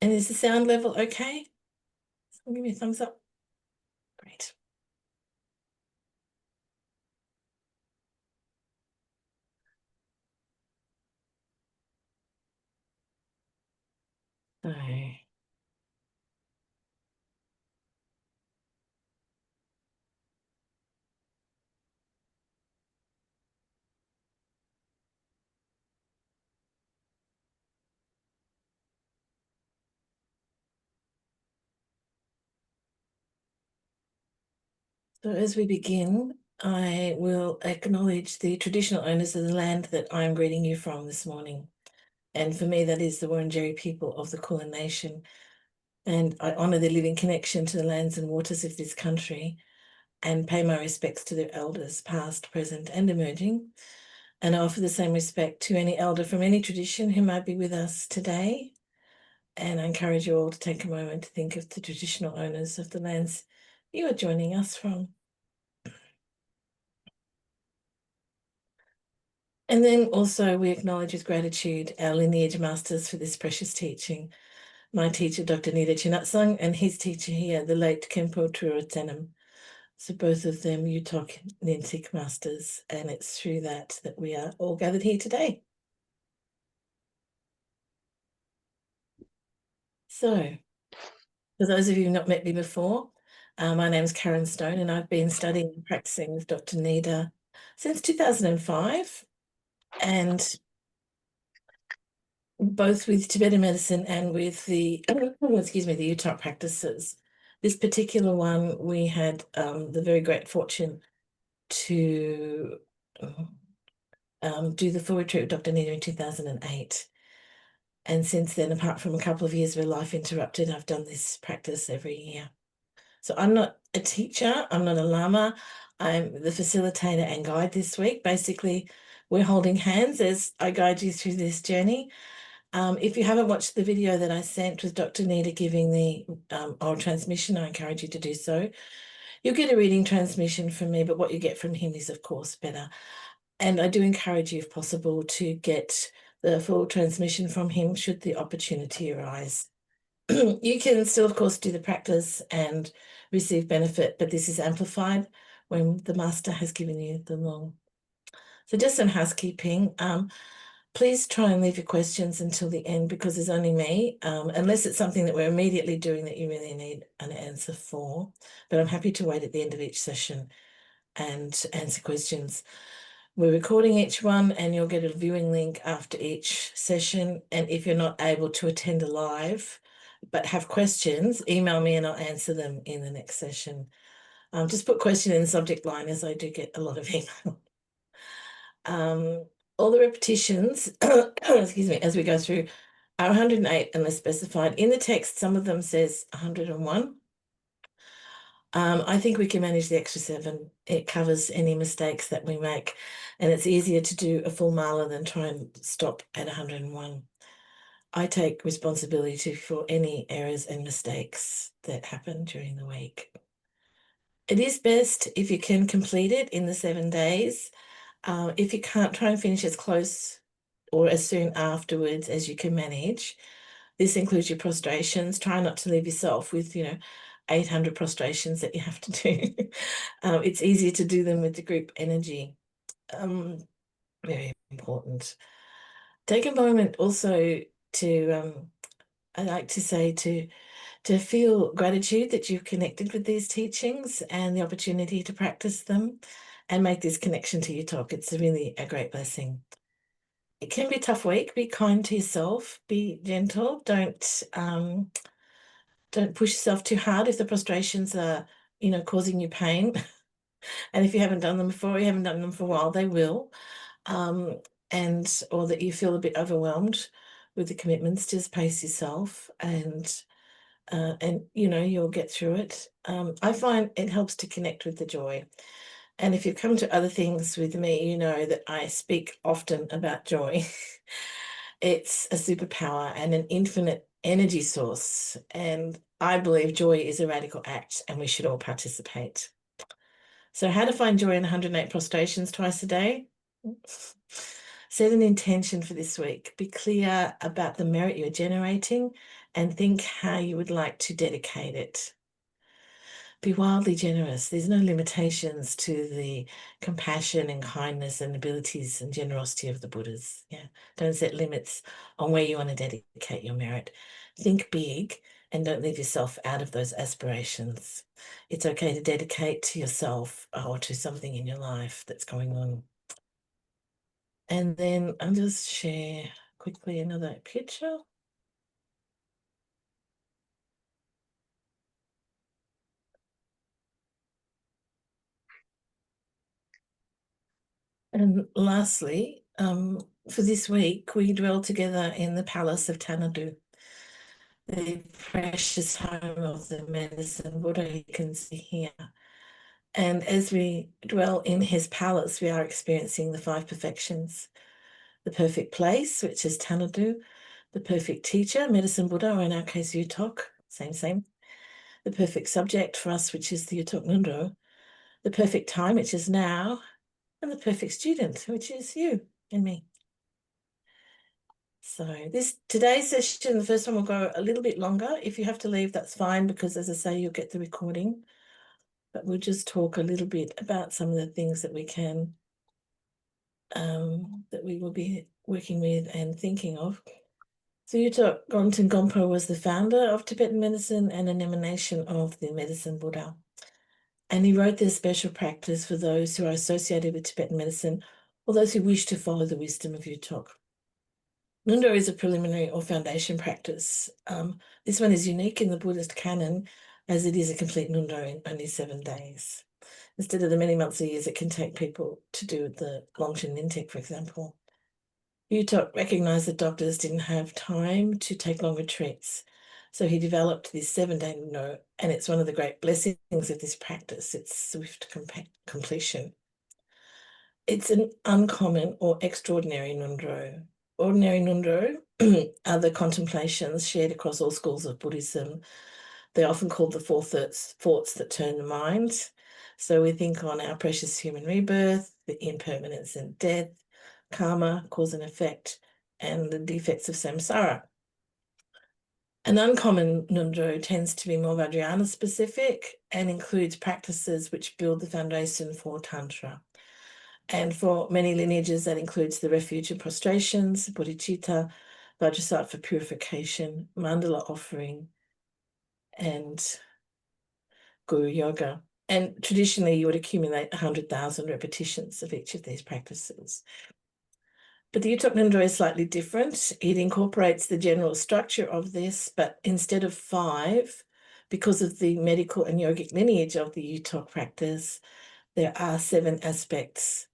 And is the sound level okay? Give me a thumbs up. Great. So, as we begin, I will acknowledge the traditional owners of the land that I'm greeting you from this morning. And for me, that is the Wurundjeri people of the Kulin Nation. And I honour their living connection to the lands and waters of this country and pay my respects to their elders, past, present, and emerging. And I offer the same respect to any elder from any tradition who might be with us today. And I encourage you all to take a moment to think of the traditional owners of the lands you are joining us from. And then also we acknowledge with gratitude our lineage masters for this precious teaching. My teacher, Dr. Nida Chinatsang, and his teacher here, the late Khenpo Turutenam. So both of them Yuthok Ngondro masters, and it's through that we are all gathered here today. So, for those of you who've not met me before, my name is Karen Stone, and I've been studying and practicing with Dr. Nida since 2005, and both with Tibetan medicine and with the, excuse me, the Yuthok practices. This particular one, we had the very great fortune to do the full retreat with Dr. Nida in 2008. And since then, apart from a couple of years where life interrupted, I've done this practice every year. So I'm not a teacher, I'm not a lama, I'm the facilitator and guide this week. Basically, we're holding hands as I guide you through this journey. If you haven't watched the video that I sent with Dr. Nida giving the oral transmission, I encourage you to do so. You'll get a reading transmission from me, but what you get from him is, of course, better. And I do encourage you, if possible, to get the full transmission from him should the opportunity arise. You can still, of course, do the practice and receive benefit, but this is amplified when the master has given you the long. So just some housekeeping. Please try and leave your questions until the end because there's only me, unless it's something that we're immediately doing that you really need an answer for. But I'm happy to wait at the end of each session and answer questions. We're recording each one and you'll get a viewing link after each session. And if you're not able to attend a live but have questions, email me and I'll answer them in the next session. Just put question in the subject line as I do get a lot of email. All the repetitions, excuse me, as we go through are 108 unless specified. In the text, some of them says 101. I think we can manage the extra 7. It covers any mistakes that we make, and it's easier to do a full mala than try and stop at 101. I take responsibility for any errors and mistakes that happen during the week. It is best if you can complete it in the 7 days. If you can't, try and finish as close or as soon afterwards as you can manage. This includes your prostrations. Try not to leave yourself with, 800 prostrations that you have to do. It's easier to do them with the group energy. Very important. Take a moment also to, I like to say to feel gratitude that you've connected with these teachings and the opportunity to practice them and make this connection to Yuthok. It's really a great blessing. It can be a tough week. Be kind to yourself. Be gentle. Don't push yourself too hard if the prostrations are, causing you pain. And if you haven't done them before, you haven't done them for a while, they will. Or that you feel a bit overwhelmed with the commitments, just pace yourself and you'll get through it. I find it helps to connect with the joy. And if you've come to other things with me, you know that I speak often about joy. It's a superpower and an infinite energy source. And I believe joy is a radical act and we should all participate. So how to find joy in 108 prostrations twice a day? Set an intention for this week. Be clear about the merit you're generating and think how you would like to dedicate it. Be wildly generous. There's no limitations to the compassion and kindness and abilities and generosity of the Buddhas. Yeah. Don't set limits on where you want to dedicate your merit. Think big and don't leave yourself out of those aspirations. It's okay to dedicate to yourself or to something in your life that's going on. And then I'll just share quickly another picture. And lastly, for this week, we dwell together in the palace of Tanadu, the precious home of the medicine Buddha you can see here. And as we dwell in his palace, we are experiencing the five perfections. The perfect place, which is Tanadu, the perfect teacher, medicine Buddha, or in our case, Yuthok, same. The perfect subject for us, which is the Yuthok Ngondro, the perfect time, which is now, and the perfect student, which is you and me. So today's session, the first one will go a little bit longer. If you have to leave, that's fine, because as I say, you'll get the recording. But we'll just talk a little bit about some of the things that we can, that we will be working with and thinking of. So Yuthok Ngondro was the founder of Tibetan medicine and an emanation of the medicine Buddha. And he wrote this special practice for those who are associated with Tibetan medicine or those who wish to follow the wisdom of Yuthok. Ngondro is a preliminary or foundation practice. This one is unique in the Buddhist canon as it is a complete Ngondro in only 7 days. Instead of the many months or years it can take people to do the Longshan Nintek, for example. Yuthok recognised that doctors didn't have time to take long retreats. So he developed this 7-day Ngondro, and it's one of the great blessings of this practice, its swift completion. It's an uncommon or extraordinary Ngondro. Ordinary Ngondro are the contemplations shared across all schools of Buddhism. They're often called the four thoughts that turn the mind. So we think on our precious human rebirth, the impermanence and death, karma, cause and effect, and the defects of samsara. An uncommon Ngondro tends to be more Vajrayana specific and includes practices which build the foundation for Tantra. And for many lineages, that includes the refuge and prostrations, bodhicitta, Vajrasattva for purification, mandala offering, and guru yoga. And traditionally, you would accumulate 100,000 repetitions of each of these practices. But the Yuthok Ngondro is slightly different. It incorporates the general structure of this, but instead of 5, because of the medical and yogic lineage of the Yuthok practice, there are 7 aspects.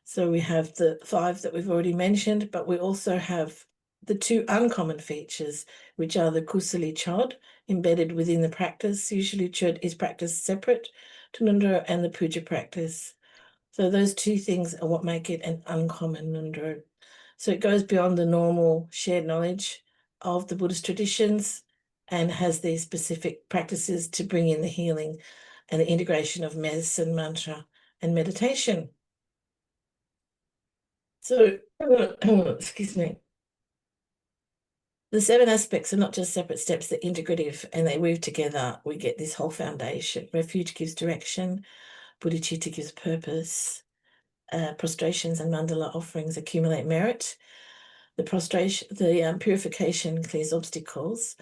So we have the 5 that we've already mentioned, but we also have the 2 uncommon features, which are the kusali chod, embedded within the practice. Usually chod is practiced separate to Ngondro, and the puja practice. So those 2 things are what make it an uncommon Ngondro. So it goes beyond the normal shared knowledge of the Buddhist traditions and has these specific practices to bring in the healing and the integration of medicine, mantra, and meditation. So, excuse me. The 7 aspects are not just separate steps, they're integrative and they weave together. We get this whole foundation. Refuge gives direction, bodhicitta gives purpose, prostrations and mandala offerings accumulate merit. The purification clears obstacles,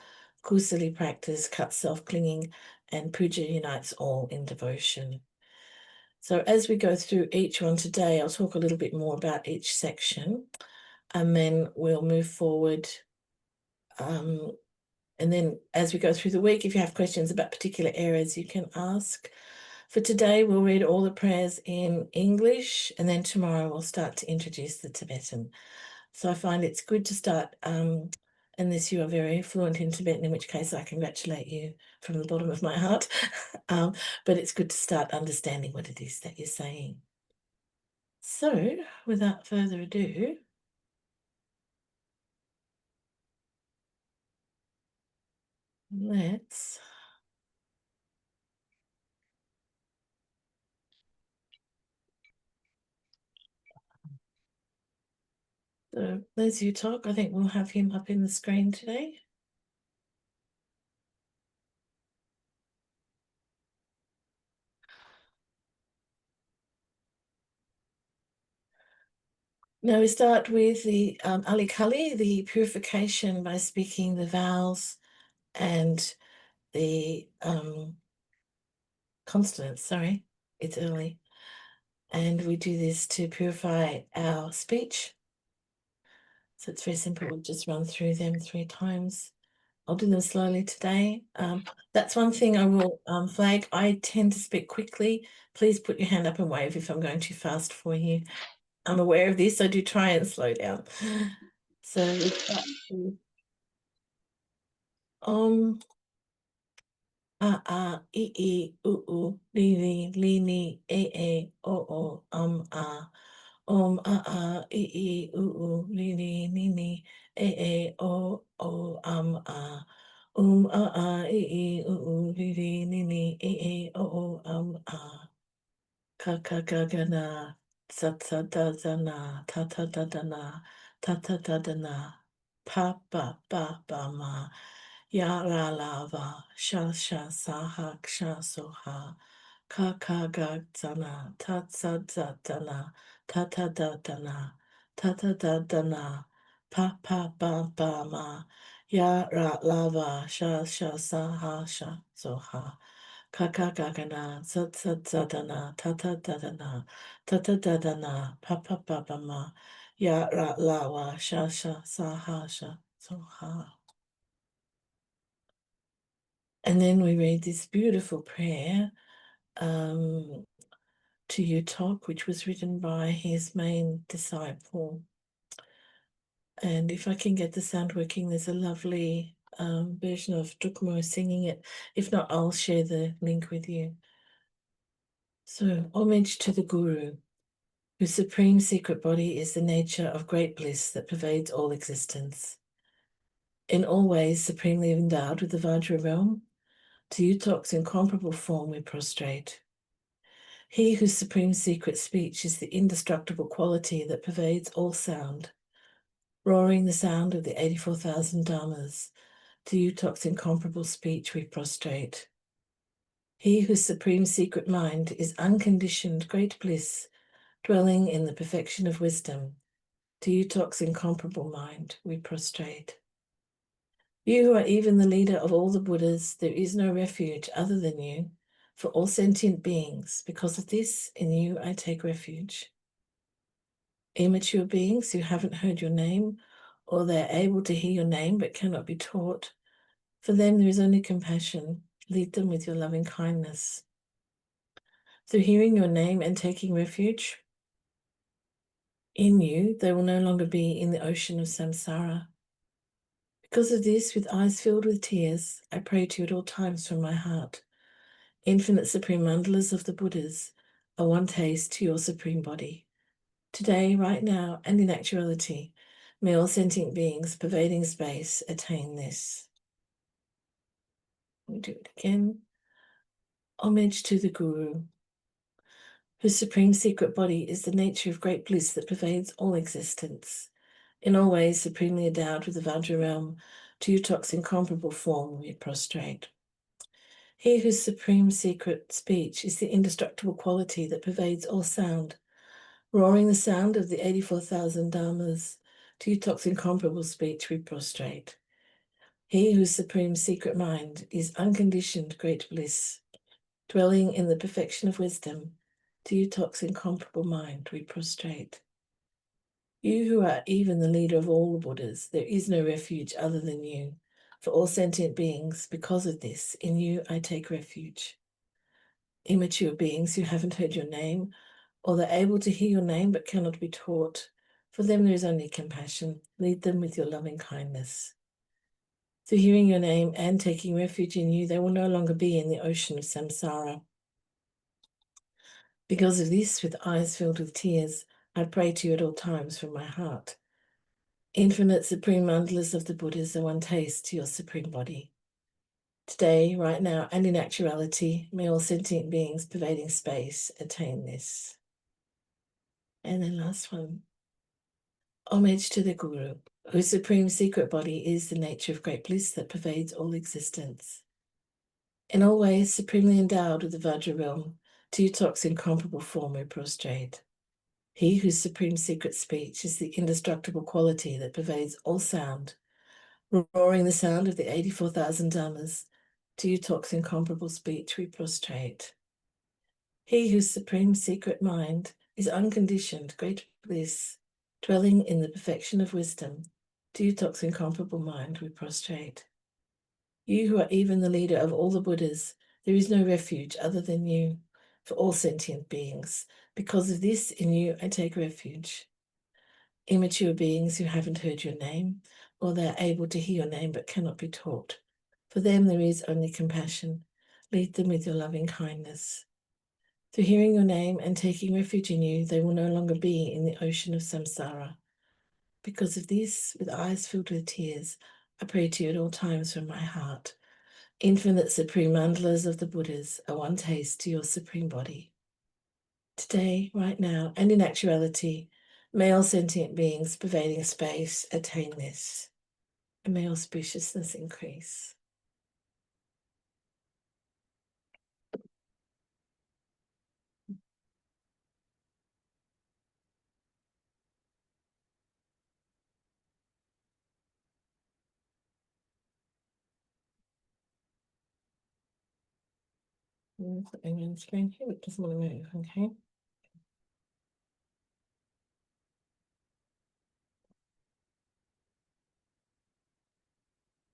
kusali practice cuts self-clinging, and puja unites all in devotion. So as we go through each one today, I'll talk a little bit more about each section, and then we'll move forward. And then as we go through the week, if you have questions about particular areas, you can ask. For today, we'll read all the prayers in English, and then tomorrow we'll start to introduce the Tibetan. So I find it's good to start, unless you are very fluent in Tibetan, in which case I congratulate you from the bottom of my heart. But it's good to start understanding what it is that you're saying. So without further ado, let's So there's Yuthok. I think we'll have him up in the screen today. Now we start with the Ali Kali, the purification by speaking the vowels and the consonants. Sorry, it's early. And we do this to purify our speech. So it's very simple. We'll just run through them 3 times. I'll do them slowly today. That's one thing I will flag. I tend to speak quickly. Please put your hand up and wave if I'm going too fast for you. I'm aware of this. I do try and slow down. So we start with I, li, li, o, ah. I, li, ah. Ah. Ka ka ga ga na, sa sa da da na, ta ta da da na, ta ta da da na, pa ba ma, ya la la va, sha sa ha ksha so ha, ka ga za na, ta za da na, ta da da na, ta da da na, pa ba ma, ya la va, sha sa ha sha so ha. Kaka gagana, zadana, tata dadana, tata dadana, papa babama, ya ra lawa, shasha, sahasha, soha. And then we read this beautiful prayer to Yuthok, which was written by his main disciple. And if I can get the sound working, there's a lovely version of Dukmo singing it. If not, I'll share the link with you. So, homage to the Guru, whose supreme secret body is the nature of great bliss that pervades all existence. In all ways supremely endowed with the Vajra realm, to Yuthok's incomparable form we prostrate. He whose supreme secret speech is the indestructible quality that pervades all sound, roaring the sound of the 84,000 dharmas, to Yuthok's incomparable speech we prostrate. He whose supreme secret mind is unconditioned great bliss, dwelling in the perfection of wisdom, to Yuthok's incomparable mind we prostrate. You who are even the leader of all the Buddhas, there is no refuge other than you for all sentient beings. Because of this, in you I take refuge. Immature beings who haven't heard your name, or they are able to hear your name but cannot be taught, for them there is only compassion. Lead them with your loving kindness. Through hearing your name and taking refuge in you, they will no longer be in the ocean of samsara. Because of this, with eyes filled with tears, I pray to you at all times from my heart. Infinite supreme mandalas of the Buddhas are one taste to your supreme body. Today, right now, and in actuality, may all sentient beings pervading space attain this. We do it again. Homage to the Guru, whose supreme secret body is the nature of great bliss that pervades all existence. In all ways, supremely endowed with the Vajra realm, to Yuthok's incomparable form we prostrate. He whose supreme secret speech is the indestructible quality that pervades all sound, roaring the sound of the 84,000 dharmas, to Yuthok's incomparable speech we prostrate. He whose supreme secret mind is unconditioned great bliss, dwelling in the perfection of wisdom, to Yuthok's incomparable mind we prostrate. You who are even the leader of all the Buddhas, there is no refuge other than you. For all sentient beings, because of this, in you I take refuge. Immature beings who haven't heard your name, or they're able to hear your name but cannot be taught, for them there is only compassion. Lead them with your loving kindness. Through hearing your name and taking refuge in you, they will no longer be in the ocean of samsara. Because of this, with eyes filled with tears, I pray to you at all times from my heart. Infinite supreme mandalas of the Buddhas are one taste to your supreme body. Today, right now, and in actuality, may all sentient beings pervading space attain this. And then last one. Homage to the Guru, whose supreme secret body is the nature of great bliss that pervades all existence. In all ways, supremely endowed with the Vajra realm, to Yuthok's incomparable form we prostrate. He whose supreme secret speech is the indestructible quality that pervades all sound, roaring the sound of the 84,000 dhammas, to Yuthok's incomparable speech we prostrate. He whose supreme secret mind is unconditioned, great bliss, dwelling in the perfection of wisdom, to Yuthok's incomparable mind we prostrate. You who are even the leader of all the Buddhas, there is no refuge other than you for all sentient beings. Because of this, in you I take refuge. Immature beings who haven't heard your name, or they are able to hear your name but cannot be taught. For them there is only compassion. Lead them with your loving kindness. Through hearing your name and taking refuge in you, they will no longer be in the ocean of samsara. Because of this, with eyes filled with tears, I pray to you at all times from my heart. Infinite supreme mandalas of the Buddhas are one taste to your supreme body. Today, right now, and in actuality, may all sentient beings pervading space attain this, and may auspiciousness increase. Something on the screen here, it doesn't want to move, okay?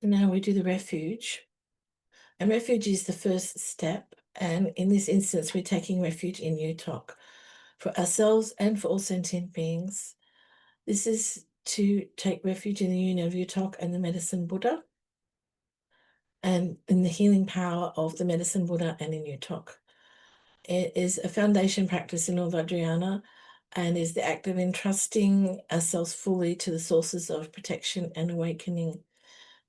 And now we do the refuge. And refuge is the first step. And in this instance, we're taking refuge in Yuthok for ourselves and for all sentient beings. This is to take refuge in the union of Yuthok and the medicine Buddha, and in the healing power of the medicine Buddha and in Yuthok. It is a foundation practice in all Vajrayana and is the act of entrusting ourselves fully to the sources of protection and awakening.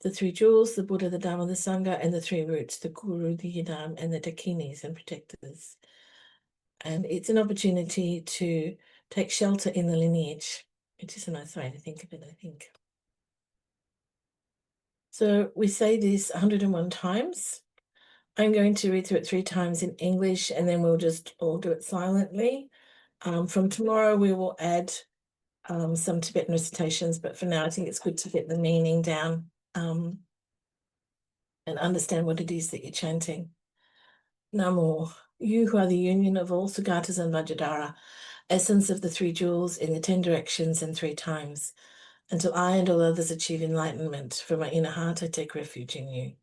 The three jewels, the Buddha, the Dharma, the Sangha, and the three roots, the Guru, the Yidam, and the Dakinis and protectors. And it's an opportunity to take shelter in the lineage, which is a nice way to think of it, I think. So we say this 101 times. I'm going to read through it 3 times in English, and then we'll just all do it silently. From tomorrow, we will add some Tibetan recitations, but for now, I think it's good to get the meaning down and understand what it is that you're chanting. Namo, you who are the union of all Sugatas and Vajradhara, essence of the three jewels in the 10 directions and 3 times, until I and all others achieve enlightenment. From my inner heart, I take refuge in you.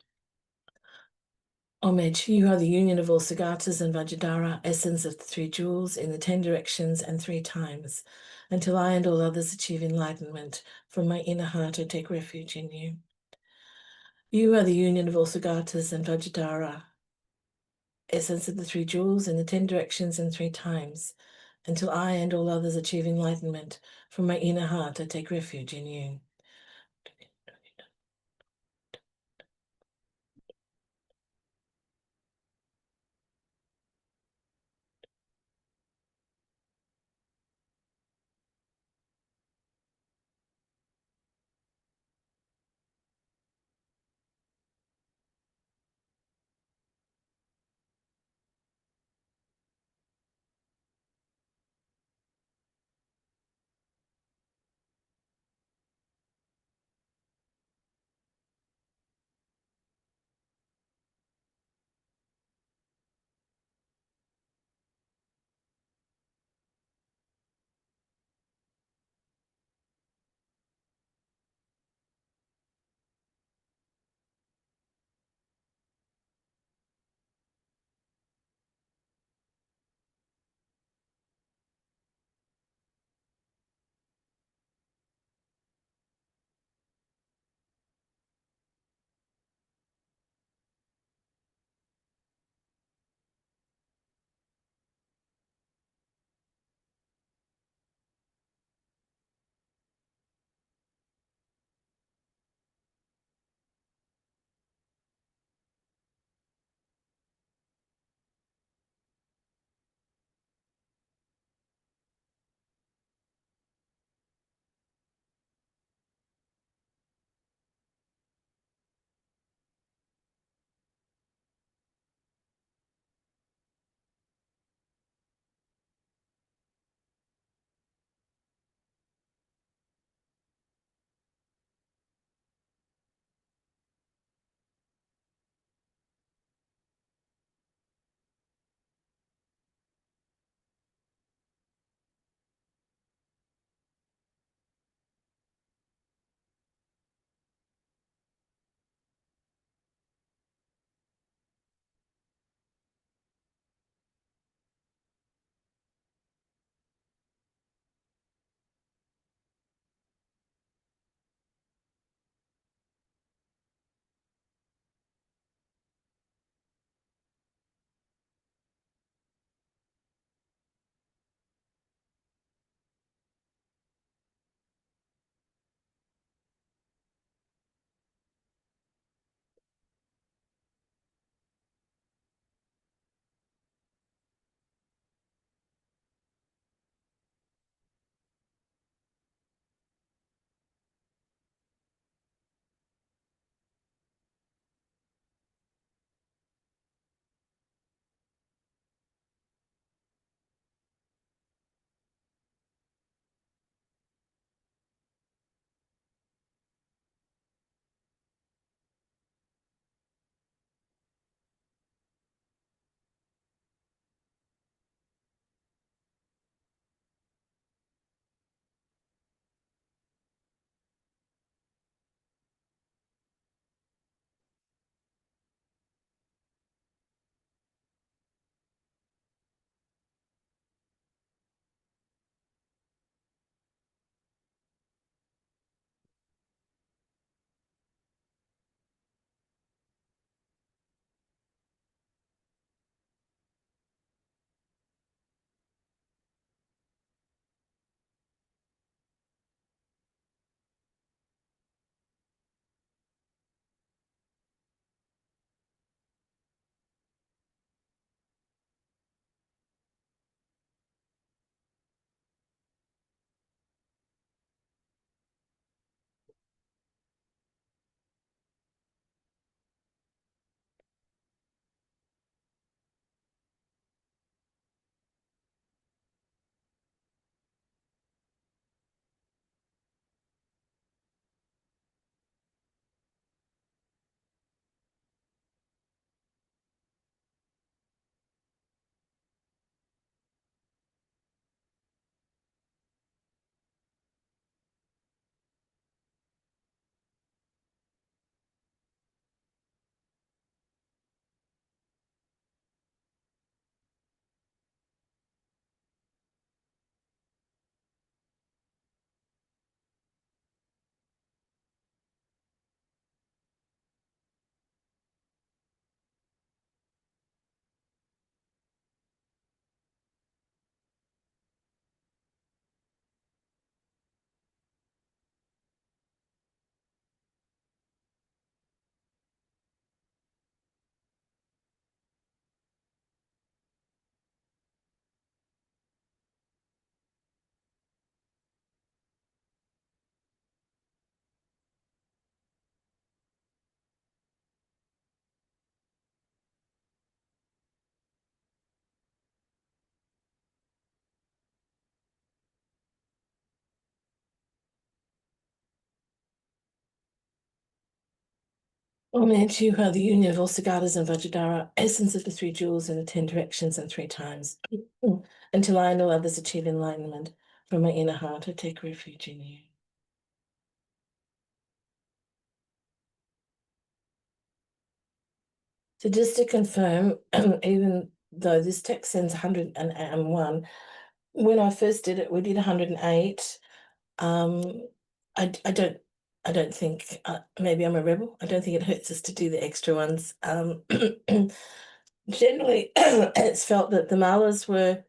Homage, you are the union of all Sugatas and Vajradhara, essence of the three jewels in the 10 directions and 3 times, until I and all others achieve enlightenment. From my inner heart, I take refuge in you. You are the union of all Sugatas and Vajradhara, essence of the three jewels in the 10 directions and 3 times, until I and all others achieve enlightenment. From my inner heart, I take refuge in you. Amen to you are the union of all Sagatas and Vajradhara, essence of the three jewels in the 10 directions and 3 times. Until I and all others achieve enlightenment, from my inner heart I take refuge in you. So just to confirm, even though this text sends 101, when I first did it, we did 108. Um, I don't think maybe I'm a rebel. I don't think it hurts us to do the extra ones. Generally, it's felt that the malas were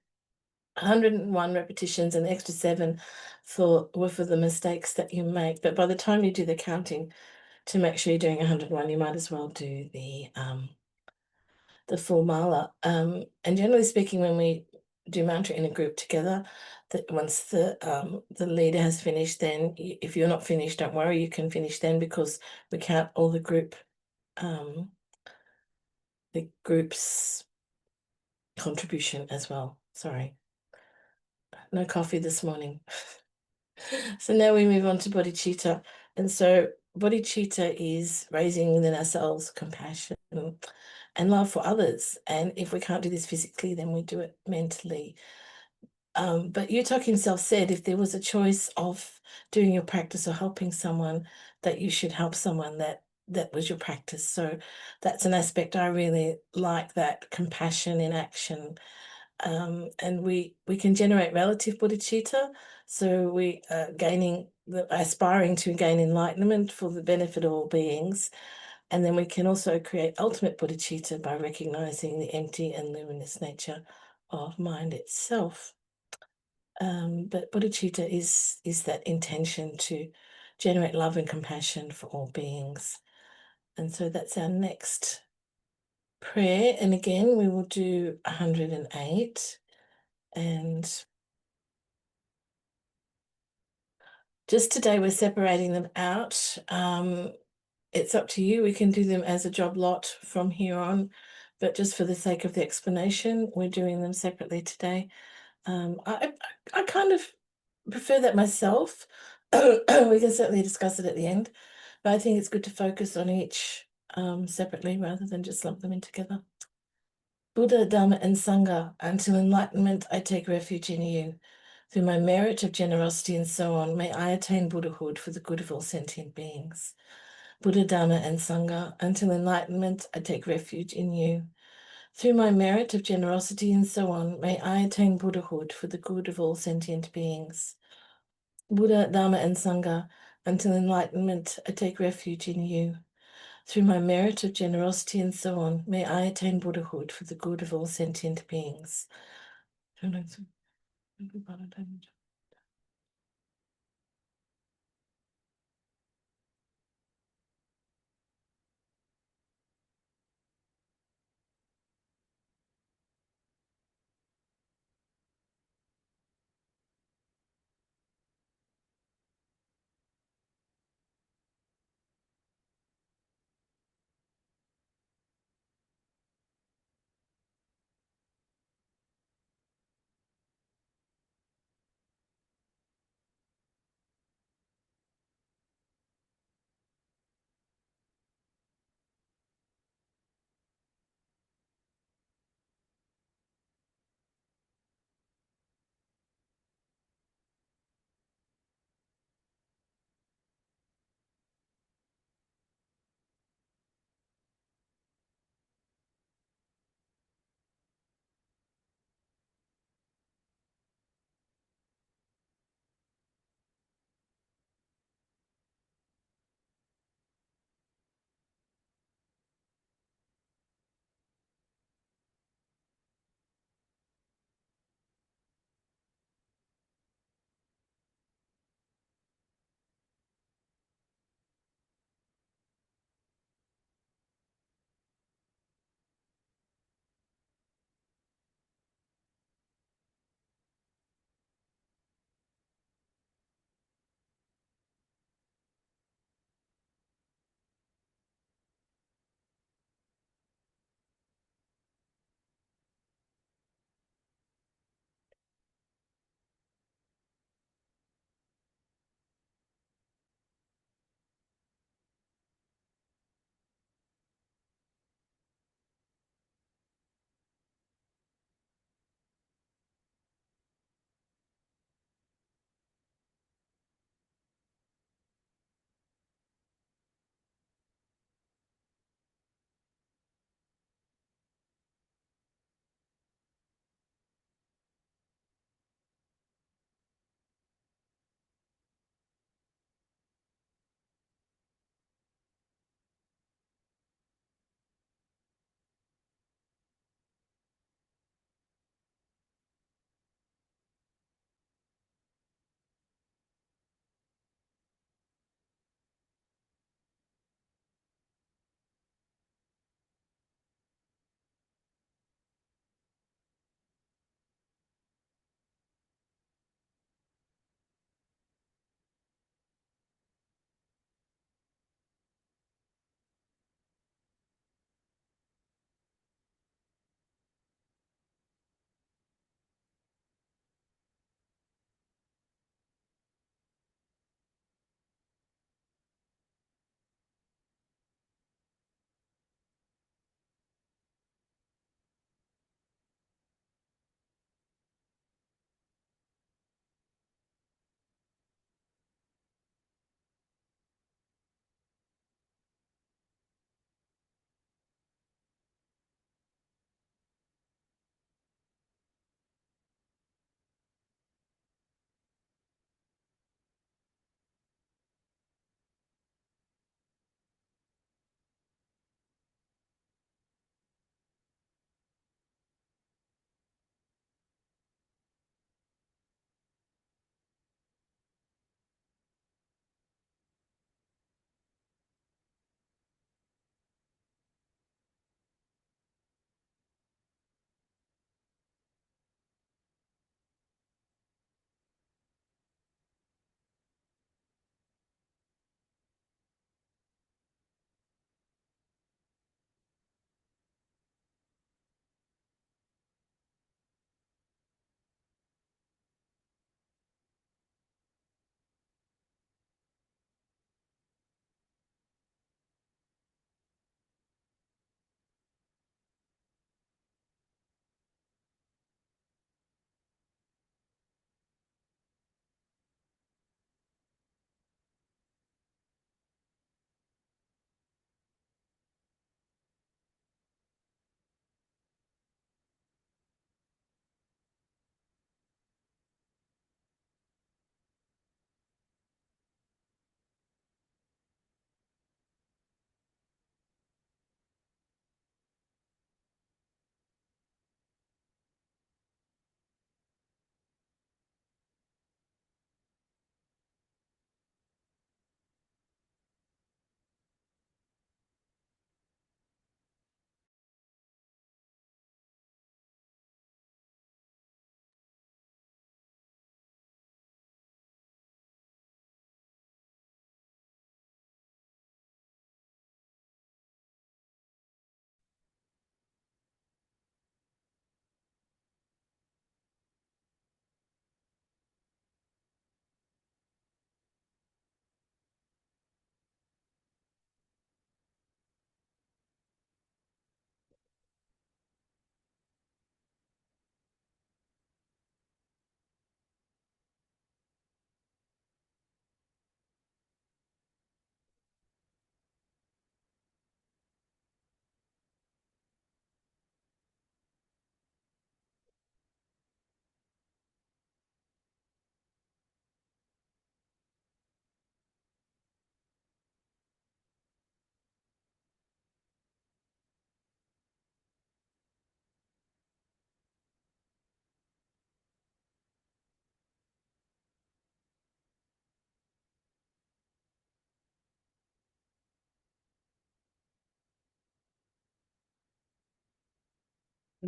101 repetitions and the extra 7 were for the mistakes that you make. But by the time you do the counting to make sure you're doing 101, you might as well do the full mala. And generally speaking, when we do mantra in a group together, that once the leader has finished, then if you're not finished, don't worry, you can finish then, because we count all the group's contribution as well. Sorry, no coffee this morning. So now we move on to bodhicitta. And so bodhicitta is raising within ourselves compassion and love for others. And if we can't do this physically, then we do it mentally. But Yuthok himself said if there was a choice of doing your practice or helping someone, that you should help someone, that was your practice. So that's an aspect I really like, that compassion in action. And we can generate relative bodhicitta. So we are aspiring to gain enlightenment for the benefit of all beings. And then we can also create ultimate bodhicitta by recognizing the empty and luminous nature of mind itself. But bodhicitta is that intention to generate love and compassion for all beings. And so that's our next prayer. And again, we will do 108. And just today, we're separating them out. It's up to you. We can do them as a job lot from here on, but just for the sake of the explanation, we're doing them separately today. I kind of prefer that myself. We can certainly discuss it at the end, but I think it's good to focus on each separately rather than just lump them in together. Buddha, Dharma, and Sangha, until enlightenment, I take refuge in you. Through my merit of generosity and so on, may I attain Buddhahood for the good of all sentient beings. Buddha, Dharma, and Sangha, until enlightenment, I take refuge in you. Through my merit of generosity and so on, may I attain Buddhahood for the good of all sentient beings. Buddha, Dharma, and Sangha, until enlightenment, I take refuge in you. Through my merit of generosity and so on, may I attain Buddhahood for the good of all sentient beings.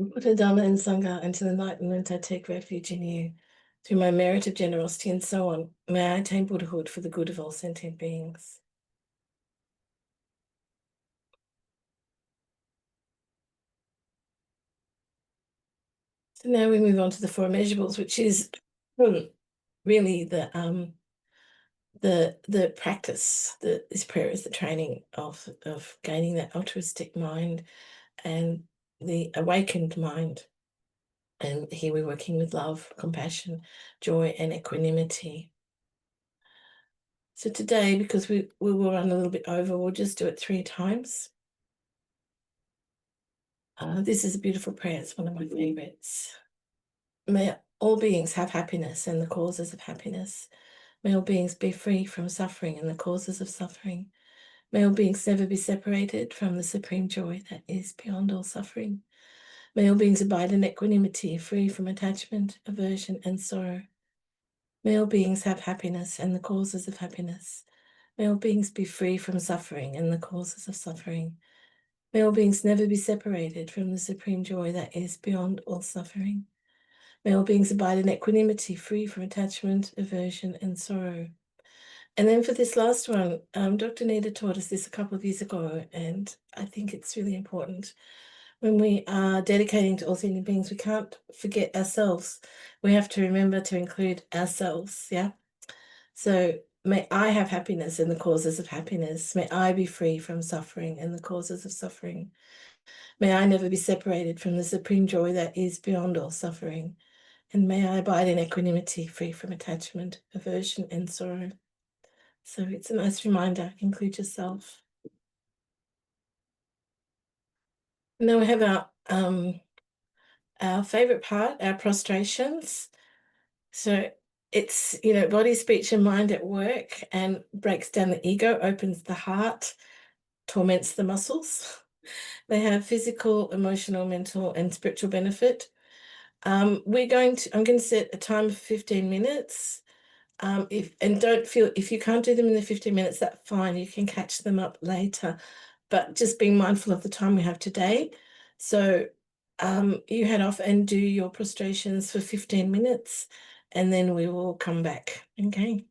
Buddha, Dhamma, and Sangha until enlightenment I take refuge in you. Through my merit of generosity and so on, may I attain Buddhahood for the good of all sentient beings. So now we move on to the four immeasurables, which is really the practice. This prayer is the training of gaining that altruistic mind and the awakened mind. And here we're working with love, compassion, joy, and equanimity. So today, because we will run a little bit over, we'll just do it 3 times. This is a beautiful prayer. It's one of my favorites. May all beings have happiness and the causes of happiness. May all beings be free from suffering and the causes of suffering. May all beings never be separated from the supreme joy that is beyond all suffering. May all beings abide in equanimity, free from attachment, aversion, and sorrow. May all beings have happiness and the causes of happiness. May all beings be free from suffering and the causes of suffering. May all beings never be separated from the supreme joy that is beyond all suffering. May all beings abide in equanimity, free from attachment, aversion, and sorrow. And then for this last one, Dr. Nita taught us this a couple of years ago, and I think it's really important. When we are dedicating to all sentient beings, we can't forget ourselves. We have to remember to include ourselves, yeah? So may I have happiness and the causes of happiness. May I be free from suffering and the causes of suffering. May I never be separated from the supreme joy that is beyond all suffering. And may I abide in equanimity, free from attachment, aversion, and sorrow. So it's a nice reminder, include yourself. Now we have our favorite part, our prostrations. So it's, body, speech, and mind at work, and breaks down the ego, opens the heart, torments the muscles. They have physical, emotional, mental, and spiritual benefit. I'm going to set a time of 15 minutes. If you can't do them in the 15 minutes, that's fine. You can catch them up later, but just being mindful of the time we have today. So you head off and do your prostrations for 15 minutes, and then we will come back. Okay.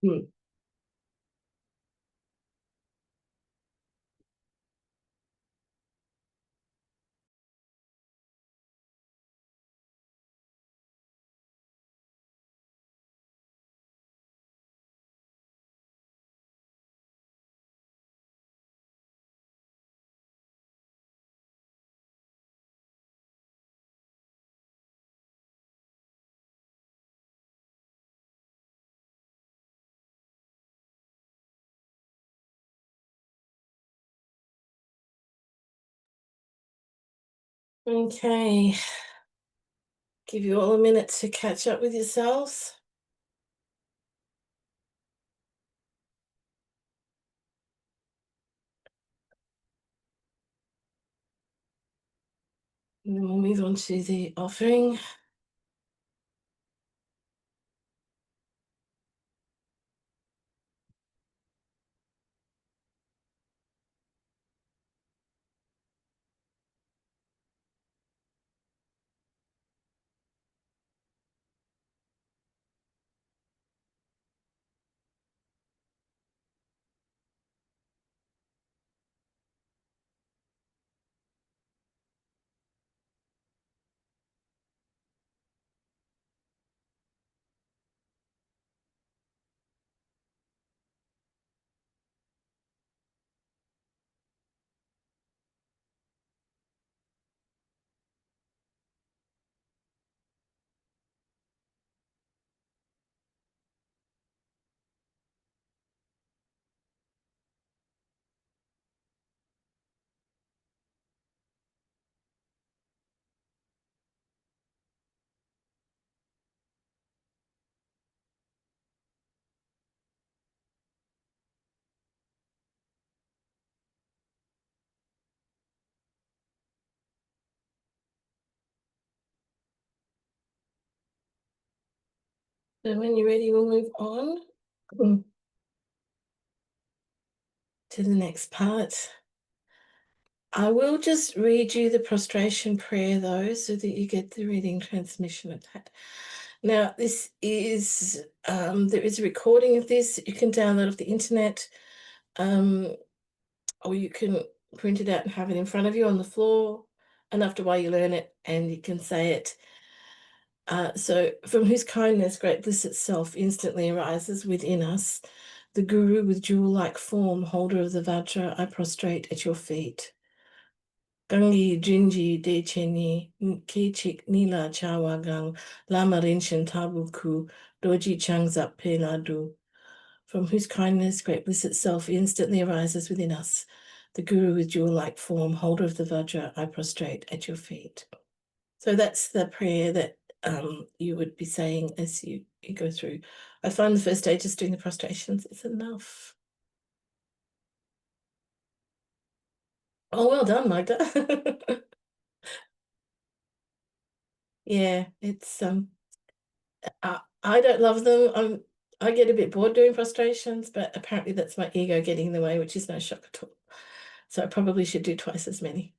Hmm. Okay, give you all a minute to catch up with yourselves. And then we'll move on to the offering. So when you're ready, we'll move on to the next part. I will just read you the prostration prayer though, so that you get the reading transmission of that. Now, this is, there is a recording of this that you can download off the internet, or you can print it out and have it in front of you on the floor, and after a while you learn it and you can say it. So, from whose kindness great bliss itself instantly arises within us, the Guru with jewel-like form, holder of the Vajra, I prostrate at your feet. Gangi Jinji De Cheni Kichik Nila Chawagang Lama Rinshin Tabuku Doji Changzap Penadu, from whose kindness great bliss itself instantly arises within us, the Guru with jewel-like form, holder of the Vajra, I prostrate at your feet. So that's the prayer that you would be saying as you go through. I find the first day just doing the prostrations is enough. Oh, well done, Magda. Yeah, it's I don't love them. I get a bit bored doing prostrations, but apparently that's my ego getting in the way, which is no shock at all. So I probably should do twice as many.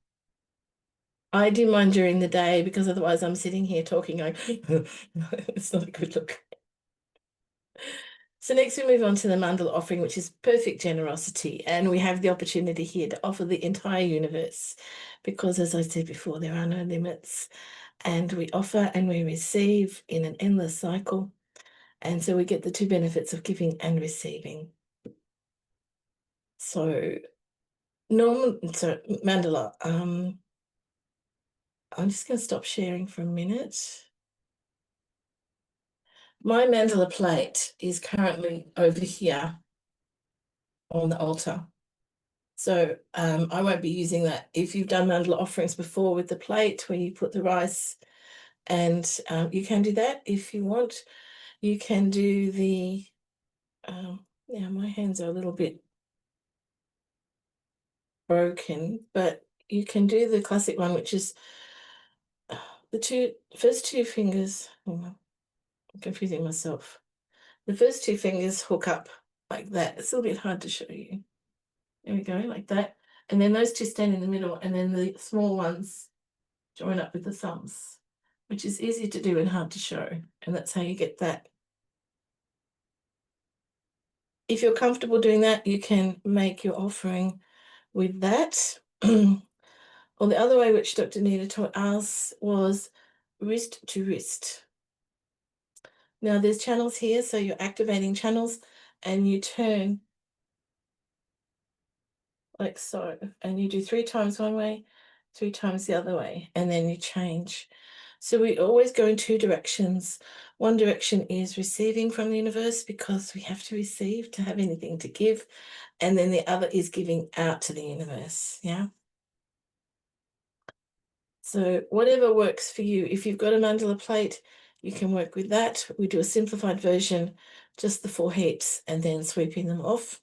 I do mine during the day because otherwise I'm sitting here talking going, it's not a good look. So next we move on to the mandala offering, which is perfect generosity. And we have the opportunity here to offer the entire universe because, as I said before, there are no limits. And we offer and we receive in an endless cycle. And so we get the two benefits of giving and receiving. So mandala, I'm just going to stop sharing for a minute. My mandala plate is currently over here on the altar. So I won't be using that. If you've done mandala offerings before with the plate where you put the rice, and you can do that if you want. You can do the, yeah, my hands are a little bit broken, but you can do the classic one, which is the first two fingers. Oh, I'm confusing myself. The first two fingers hook up like that. It's a little bit hard to show you. There we go, like that. And then those two stand in the middle, and then the small ones join up with the thumbs, which is easy to do and hard to show. And that's how you get that. if you're comfortable doing that, you can make your offering with that. Or the other way which Dr. Nita taught us was wrist to wrist. Now there's channels here, so you're activating channels and you turn like so, and you do 3 times one way, 3 times the other way, and then you change. So we always go in 2 directions. One direction is receiving from the universe, because we have to receive to have anything to give. And then the other is giving out to the universe. Yeah. So whatever works for you. If you've got a mandala plate, you can work with that. We do a simplified version, just the 4 heaps, and then sweeping them off.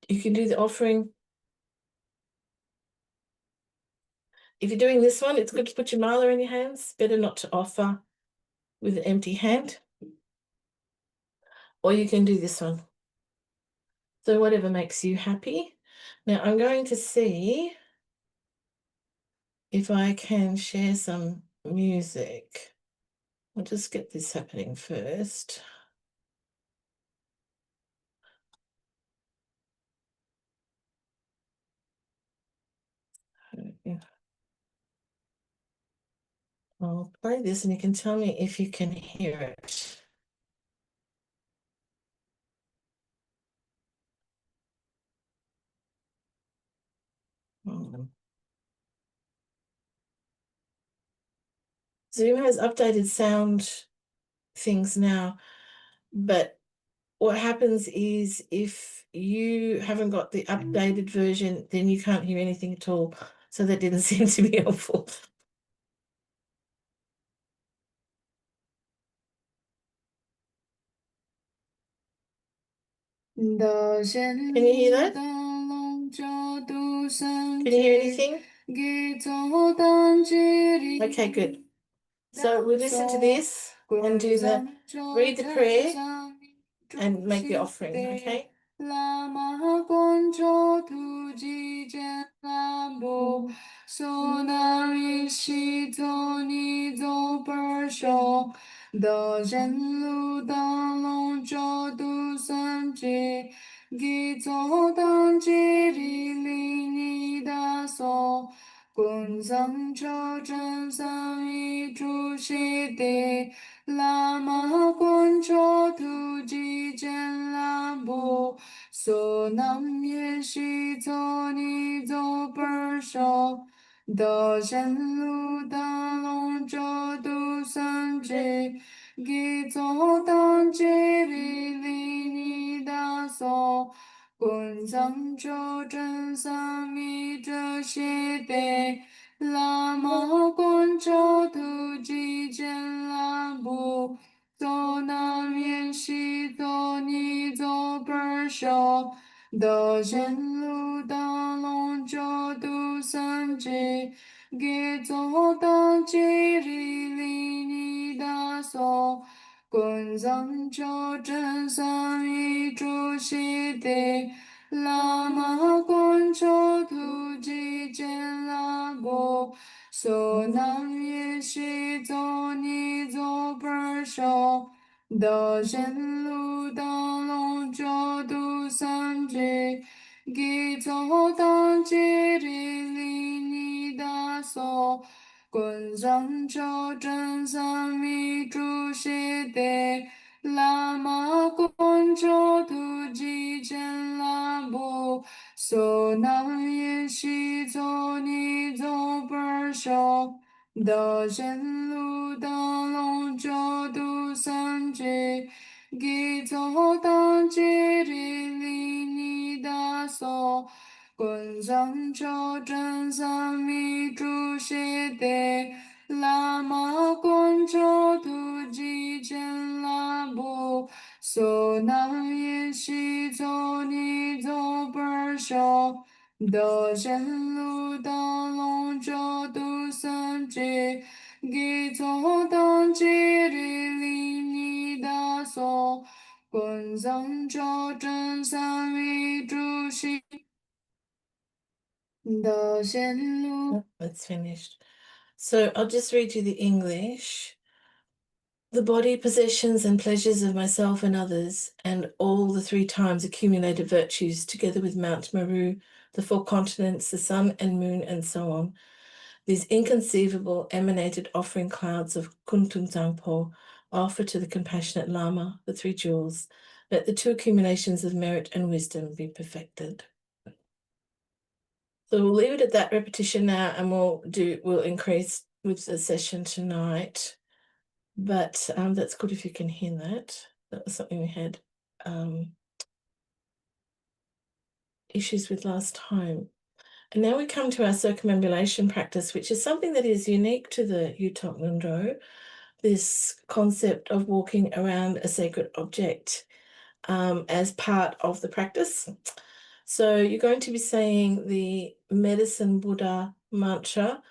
You can do the offering. If you're doing this one, it's good to put your mala in your hands. Better not to offer with an empty hand. Or you can do this one. So whatever makes you happy. Now I'm going to see if I can share some music. I'll just get this happening first. I'll play this and you can tell me if you can hear it. Zoom has updated sound things now, but what happens is if you haven't got the updated version, then you can't hear anything at all. So that didn't seem to be helpful. Can you hear that? Can you hear anything? Okay, good. So we listen to this and do read the prayer and make the offering, okay? Lama Ngondro Tuji Lambo Sonari Shito Nizo Persho De Lu Dan Long Jo Du San Ji Gizo Dan Ji Ri Li Ni Da So Gun Zang Cho Zhen San Yi Zhu Shi Di Lama Ngondro Tuji Lambo so nam ye shi zo ni zo per shou, de shen lu da long zhou du san zhi, gi zhou dan ji li li ni da so, gun zang zhou zhen san mi zhe xie de, la ma guan zhou tu ji jian la bu, so nam ye shi zo ni zo per shou, de shen lu da long zhou du san zhi, gi zhou dan ji ri li ni da so, gun zang zhou zhen san yi zhu xi di, la ma guan zhou tu ji jian la bu, so nam ye shi zo ni zo per shou, de shen lu da long zhou du san zhi, gi zhou dan ji ri li ni da so, gun zang zhou zhen san mi zhu xi di, la ma guan zhou tu ji jian la bu, so nam ye shi zo ni zo per shou, de shen lu da long zhou du san zhi, gi zhou dan ji ri li ni da so, gun zang zhou zhen san mi zhu xi di, la ma guan zhou tu ji jian la bu, so nam ye shi zo ni zo per shou, de shen lu da long zhou du san zhi, gi zhou dan ji ri li ni da so, gun zang zhou zhen san mi zhu xi de shen lu. That's finished. So I'll just read you the English. The body, possessions, and pleasures of myself and others, and all the 3 times accumulated virtues, together with Mount Meru, the 4 continents, the sun and moon, and so on. These inconceivable emanated offering clouds of Kuntum Zangpo offer to the compassionate Lama the 3 jewels. Let the 2 accumulations of merit and wisdom be perfected. So we'll leave it at that repetition now, and we'll increase with the session tonight. But that's good if you can hear that. That was something we had issues with last time. And now we come to our circumambulation practice, which is something that is unique to the Yuthok Ngondro, this concept of walking around a sacred object as part of the practice. So you're going to be saying the Medicine Buddha mantra,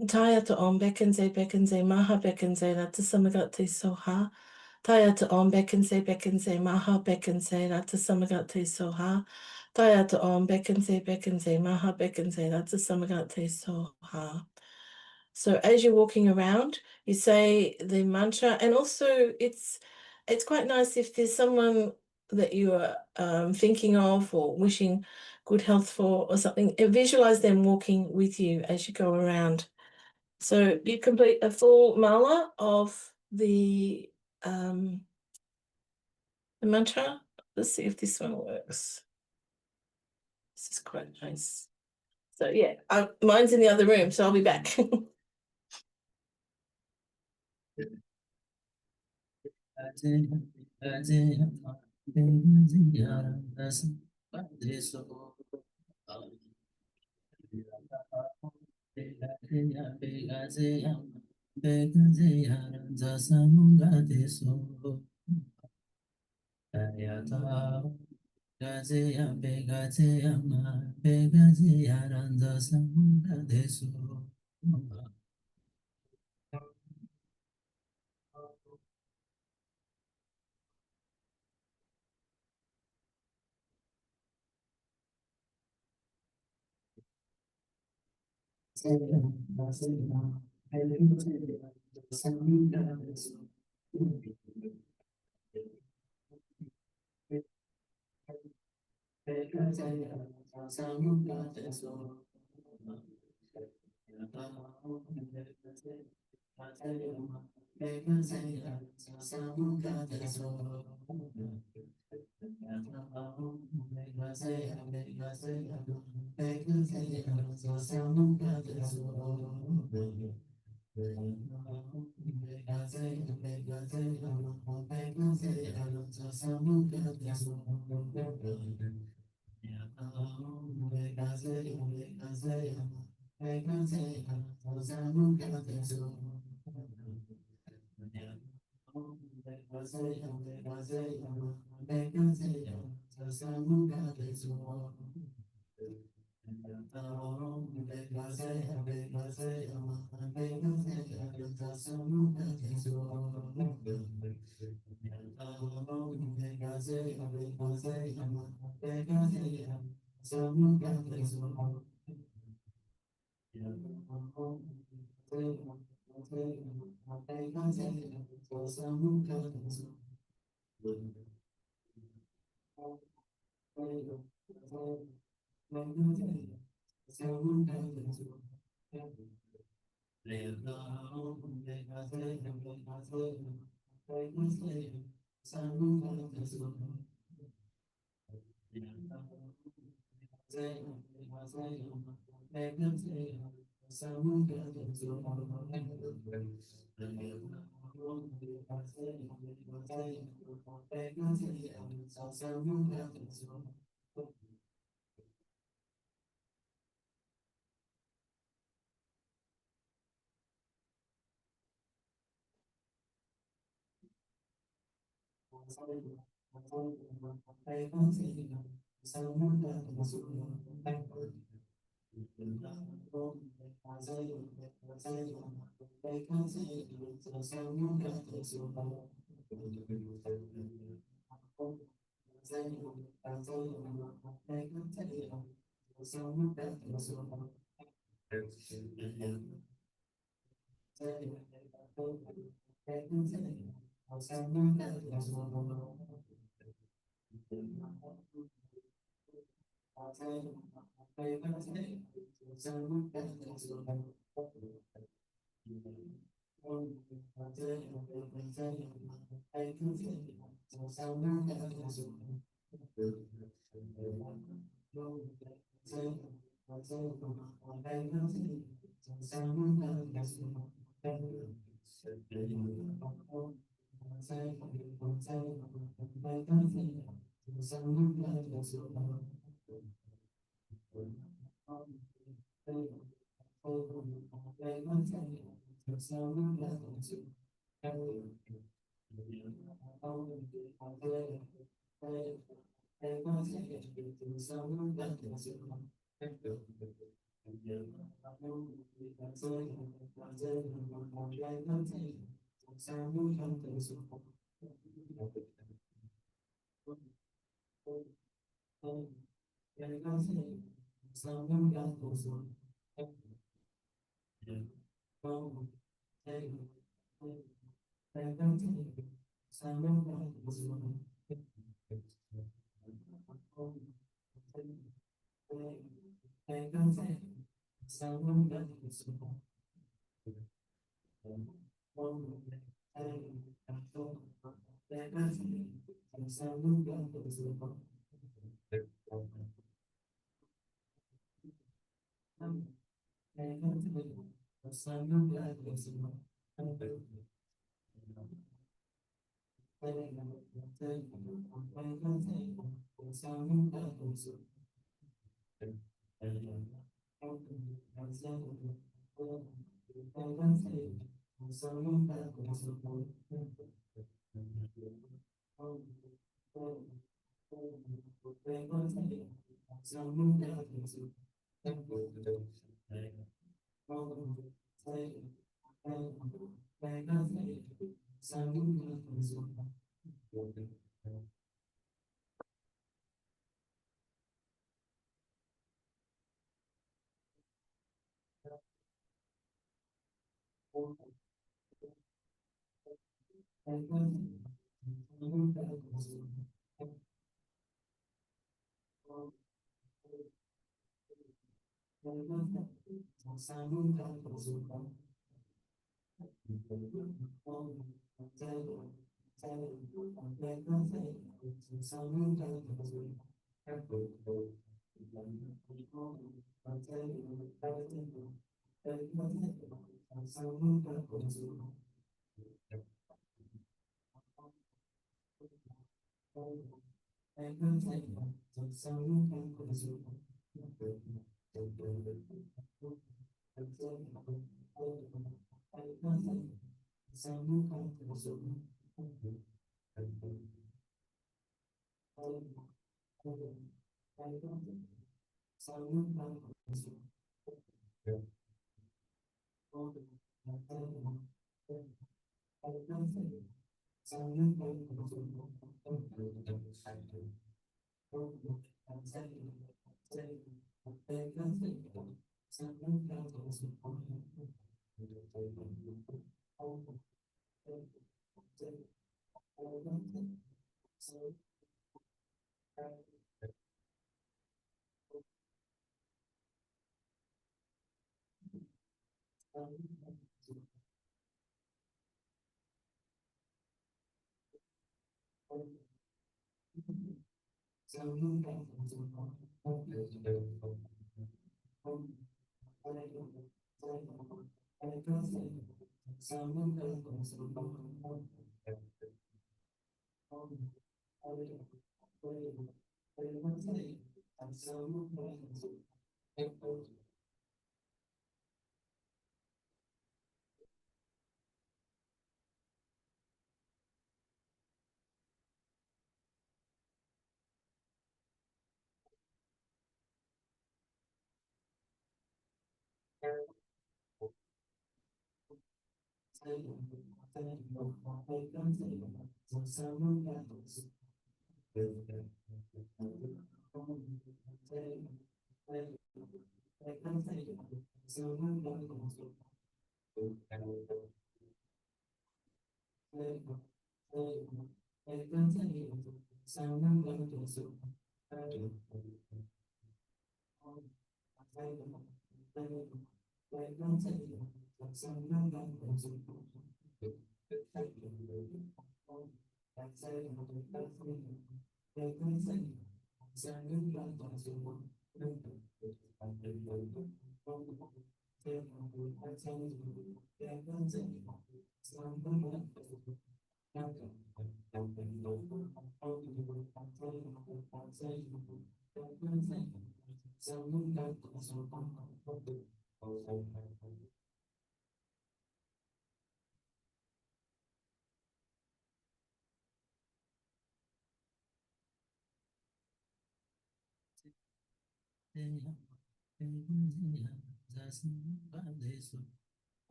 Tayata Om Bekenze Maha Bekenze Rata Samagati Soha. Tayata Om Bekenze Maha Bekenze Rata Samagati Soha. Tayata Om Bekenze Maha Bekenze Rata Samagati Soha. So as you're walking around, you say the mantra, and also it's quite nice if there's someone that you are thinking of or wishing good health for or something, and visualize them walking with you as you go around. So you complete a full mala of the mantra. Let's see if this one works. This is quite nice. So yeah, mine's in the other room, so I'll be back.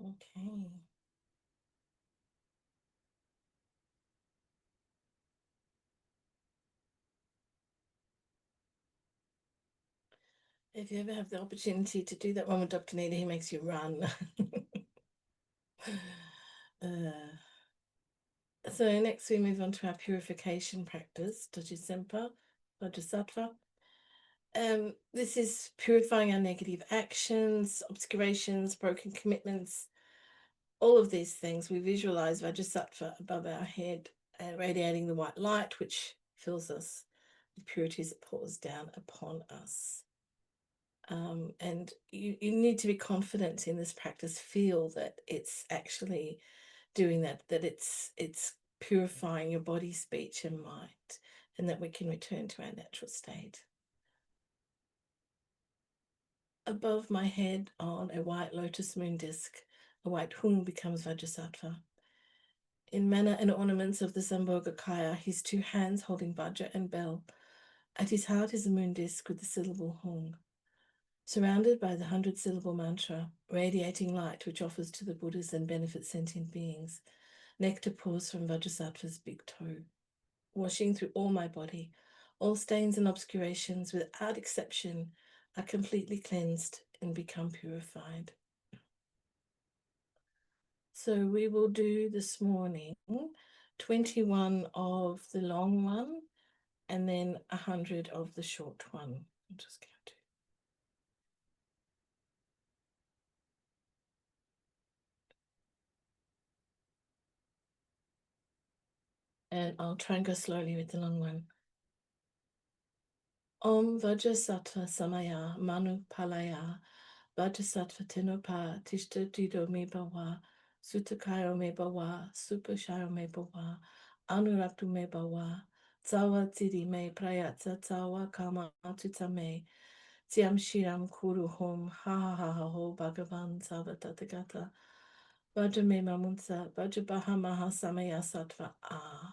Okay. If you ever have the opportunity to do that one with Dr. Nita, he makes you run. So next we move on to our purification practice, Tajisempa, Bodhisattva. This is purifying our negative actions, obscurations, broken commitments, all of these things. We visualize Vajrasattva above our head and radiating the white light, which fills us with purity as it pours down upon us. And you need to be confident in this practice, feel that it's actually doing that it's purifying your body, speech, and mind, and that we can return to our natural state. Above my head on a white lotus moon disc, a white hung becomes Vajrasattva. In manner and ornaments of the Sambhogakaya, his two hands holding Vajra and bell. At his heart is a moon disc with the syllable hung. Surrounded by the 100-syllable mantra, radiating light which offers to the Buddhas and benefits sentient beings, nectar pours from Vajrasattva's big toe, washing through all my body. All stains and obscurations, without exception, are completely cleansed and become purified. So we will do this morning 21 of the long one and then 100 of the short one. I'm just going to. And I'll try and go slowly with the long one. Om Vajrasattva Samaya Manu Palaya Vajrasattva Tenopa Tishta Dido Me Bawa Sutakayo Me Bawa Supashayo Me Bawa Anuraktu Me Bawa Tsawa Tiri Me Prayatsa Tsawa Kama Tutame Tiam Shiram Kuru Hom Ha Ha Ha Ha Ho Bhagavan Sava Tathagata Vajra Me Mamunsa Vajra Baha Maha Samaya Sattva Ah.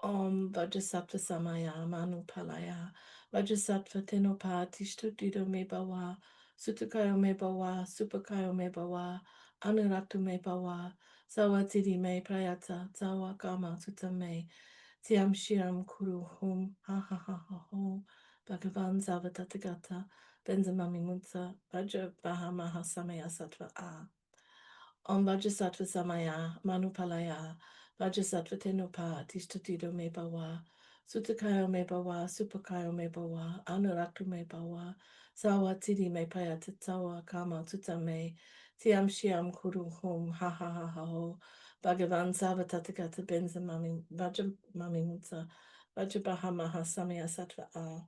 Om Vajrasattva Samaya Manu Palaya Vajrasattva Tenopa Tishtudido Me Bawa Sutakayo Me Bawa Supakayo Me Bawa Anuraktu Me Bawa Sawatiri Me Prayata Tawa Kama Tutame Tiam Shiram Kuru Hum Ha Ha Ha Ha Ho Bhagavan Zavatatagata Benzamami Munsa Vajra Baha Maha Samaya Sattva A. Om Vajrasattva Samaya Manupalaya Vajrasattva Tenopa Tishtatido Me Bawa Sutakayo Me Bawa Supakayo Me Bawa Anuraktu Me Bawa Sawatiri Me Payata Tawa Kama Tutame Tiam Shiam Kuru Hum Ha Ha Ha Ha Ho Bhagavan Savatatagata Benzamami Vajra Mami Mutsa Vajra Bahamaha Samaya Sattva A.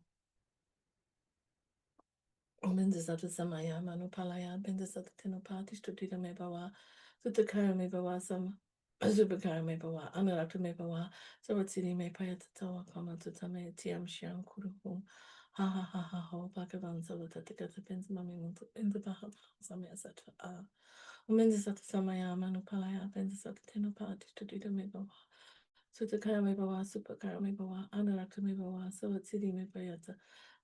Benzasattva Samaya Manupalaya Benzasattva Tenopa Tishtatido Me Bawa Sutakara Me Bawa Sam Zubakara Me Bawa Anurakta Me Bawa Saratsiri Me Payatatawa Kama Tutame Tiam Shiam Kuruhum Ha Ha Ha Ha Ho Bhagavan Savatatagata Benzamami Benzabaha Samaya Sattva A. Benzasattva Samaya Manupalaya Benzasattva Tenopa Tishtatido Me Bawa Sutakara Me Bawa Supakara Me Bawa Anurakta Me Bawa Saratsiri Me Payata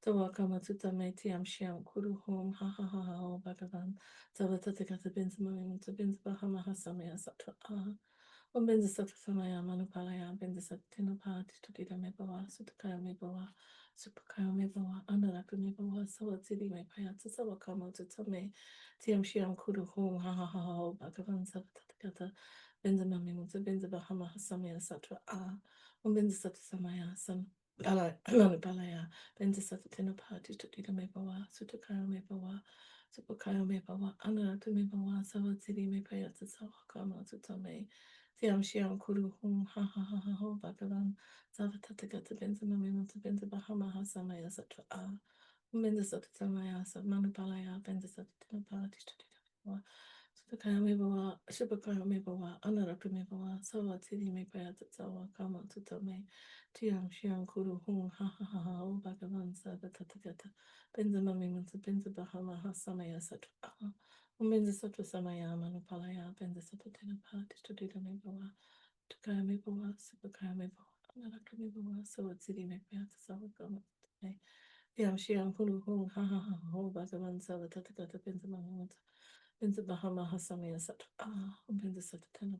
Tawakama tutame tiam shiam kuru hum ha ha ha ha ho bhagavan. Tawatatakata benzamami benzabaha samaya sattva ah. Om benza sattva samaya manupalaya benza sattino pati tudida mebawa sutakaya mebawa supakaya mebawa anaraku mebawa sawatiri me payata sawakama tutame tiam shiam kuru hum ha ha ha ha ho bhagavan. Tawatatakata benzamami benzabaha samaya sattva ah. Om benza sattva samaya san. Palaya, Benza Satina Party to Dida Mebawa, Sutakara Mebawa, Supakara Mebawa, Anaratu Mebawa, Sawa City Mepaya to Sawakama to Tame, Tiam Shiam Kuru Hum, ha ha ha ha ho, Bakavan, Savataka to Benza Mamma to Benza Bahama Hasamaya Satra, Benza Satamaya, Manupalaya, Benza Satina Party to Dida Mebawa. Supakara Mebawa, Shupakara Mebawa, Anaratu Mebawa, Sawa City Mepaya to Sawakama to Tame. Tiam Shiam Kuru Hum ha ha ha ha o Bhagavan Sagatatagata Benza Mamimansa Benza Bahama Hasamaya Satra Benza Satra Samaya Manupalaya Benza Satra Tenapa Distudita Mebawa Tukaya Mebawa Supakaya Mebawa Anaraka Mebawa Sawatsiri Mepayata Sawakama Tiam Shiam Kuru Hum ha ha ha ho Bhagavan Sagatatagata Benza Mamimansa Benza Bahama Hasamaya Satra Benza Satra Tenapa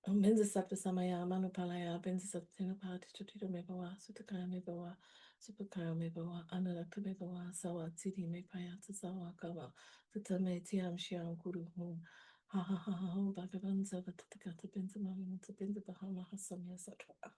Benza Sapta Samaya, Manupalaya, Benza Saptina Party, Tutita Mebawa, Sutakaya Mebawa, Supakaya Mebawa, Anaraka Mebawa, Sawa, Titi Mepaya, Sawa, Kawa, Tutame, Tiam, Shiam, Guru, Hum, Ha ha ha ha, Bhagavan, Savatakata, Benza Mami, Benza Bahama, Hasamya Satra.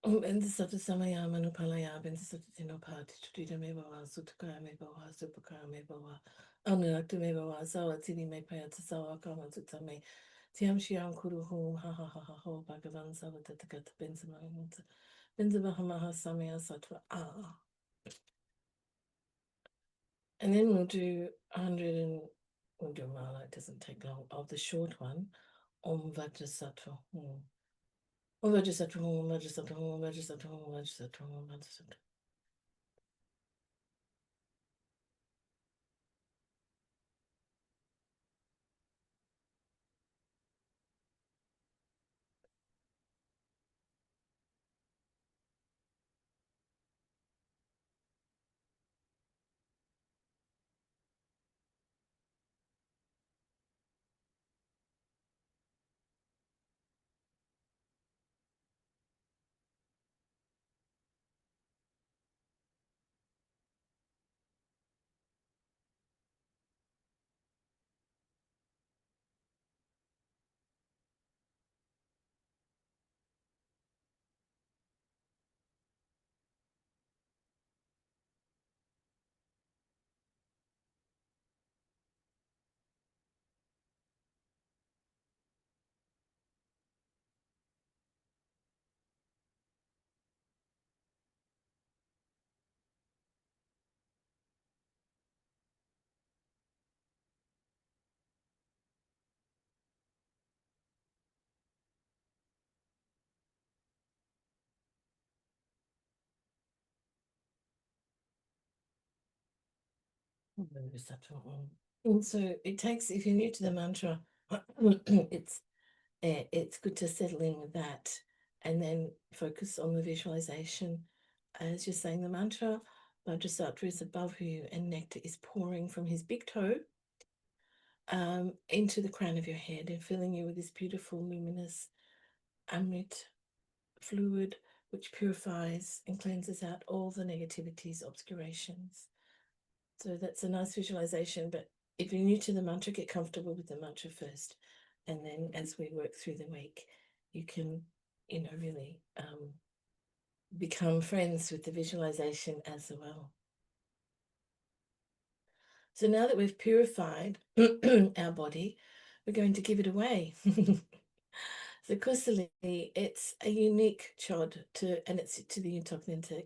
Benza Satra Samaya, Manupalaya, Benza Satra Tinopati, Tutita Mebawa, Sutakaya Mebawa, Supakaya Mebawa, Anaraka Mebawa, Sawa, Titi Mepaya, Sawa, Kama Tutame. Tiam Shiam Kuru Hum ha ha ha ha ho Bhagavan Savatatagata Benzamanta Benzabahamaha Samaya Sattva And then we'll do 100 and we'll do Mala, it doesn't take long, of the short one. Om Vajrasattva Hum. Om Vajrasattva Hum, Vajrasattva Hum, Vajrasattva Hum, Vajrasattva Hum, Vajrasattva. And so it takes, if you're new to the mantra, it's good to settle in with that and then focus on the visualization. As you're saying the mantra, Vajrasattva is above you and nectar is pouring from his big toe into the crown of your head and filling you with this beautiful, luminous Amrit fluid, which purifies and cleanses out all the negativities, obscurations. So that's a nice visualization. But if you're new to the mantra, get comfortable with the mantra first. And then as we work through the week, you can, really become friends with the visualization as well. So now that we've purified our body, we're going to give it away. So Kusali, it's a unique chod and it's to the Yuthok Ngondro.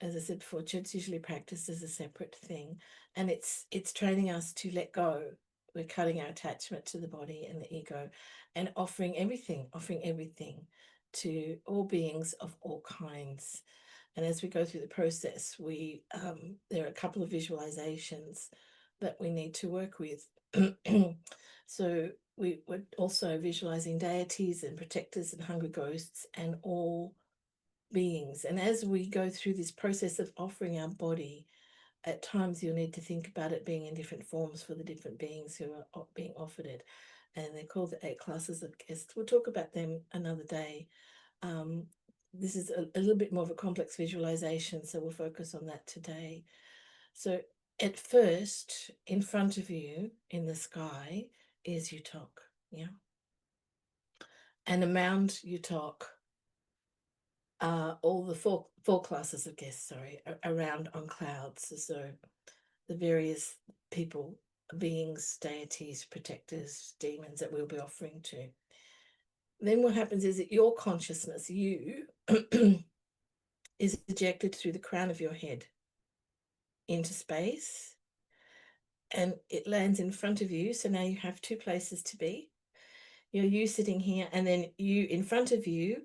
As I said before, chod's usually practiced as a separate thing, and it's training us to let go. We're cutting our attachment to the body and the ego, and offering everything to all beings of all kinds. And as we go through the process, there are a couple of visualizations that we need to work with. So we're also visualizing deities and protectors and hungry ghosts and all beings. And as we go through this process of offering our body, at times you'll need to think about it being in different forms for the different beings who are being offered it. And they're called the 8 classes of guests. We'll talk about them another day. This is a little bit more of a complex visualization, so we'll focus on that today. So at first, in front of you in the sky is Yuthok, yeah? And around Yuthok all the four classes of guests, around on clouds. So the various people, beings, deities, protectors, demons that we'll be offering to. Then what happens is that your consciousness, you, is ejected through the crown of your head into space, and it lands in front of you. So now you have 2 places to be. You're you sitting here, and then you in front of you,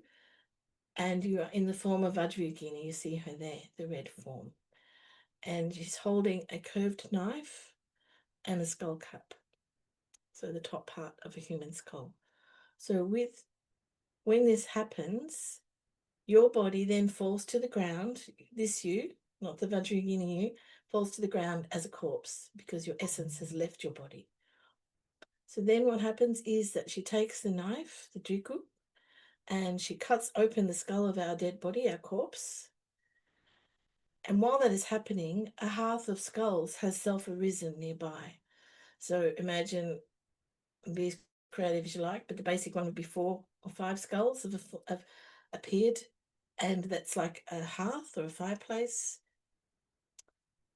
and you are in the form of Vajrayogini. You see her there, the red form. And she's holding a curved knife and a skull cap. So the top part of a human skull. So when this happens, your body then falls to the ground. This you, not the Vajrayogini you, falls to the ground as a corpse because your essence has left your body. So then what happens is that she takes the knife, the driku, and she cuts open the skull of our dead body, our corpse. And while that is happening, a hearth of skulls has self-arisen nearby. So imagine, be as creative as you like, but the basic one would be 4 or 5 skulls have appeared, and that's like a hearth or a fireplace.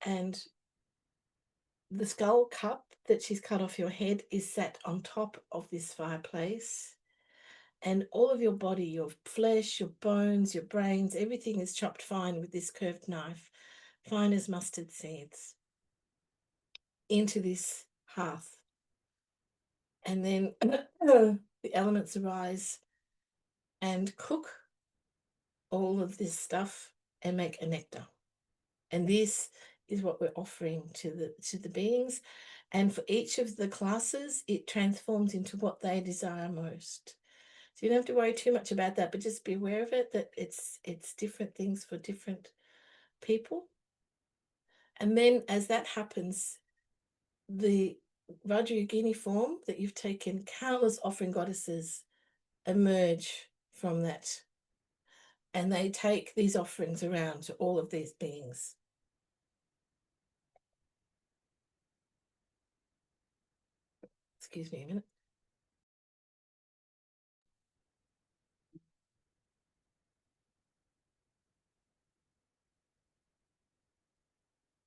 And the skull cup that she's cut off your head is sat on top of this fireplace. And all of your body, your flesh, your bones, your brains, everything is chopped fine with this curved knife, fine as mustard seeds, into this hearth. And then the elements arise and cook all of this stuff and make a nectar. And this is what we're offering to the beings. And for each of the classes, it transforms into what they desire most. So you don't have to worry too much about that, but just be aware of it, that it's different things for different people. And then as that happens, the Vajrayogini form that you've taken, countless offering goddesses emerge from that. And they take these offerings around to all of these beings. Excuse me a minute.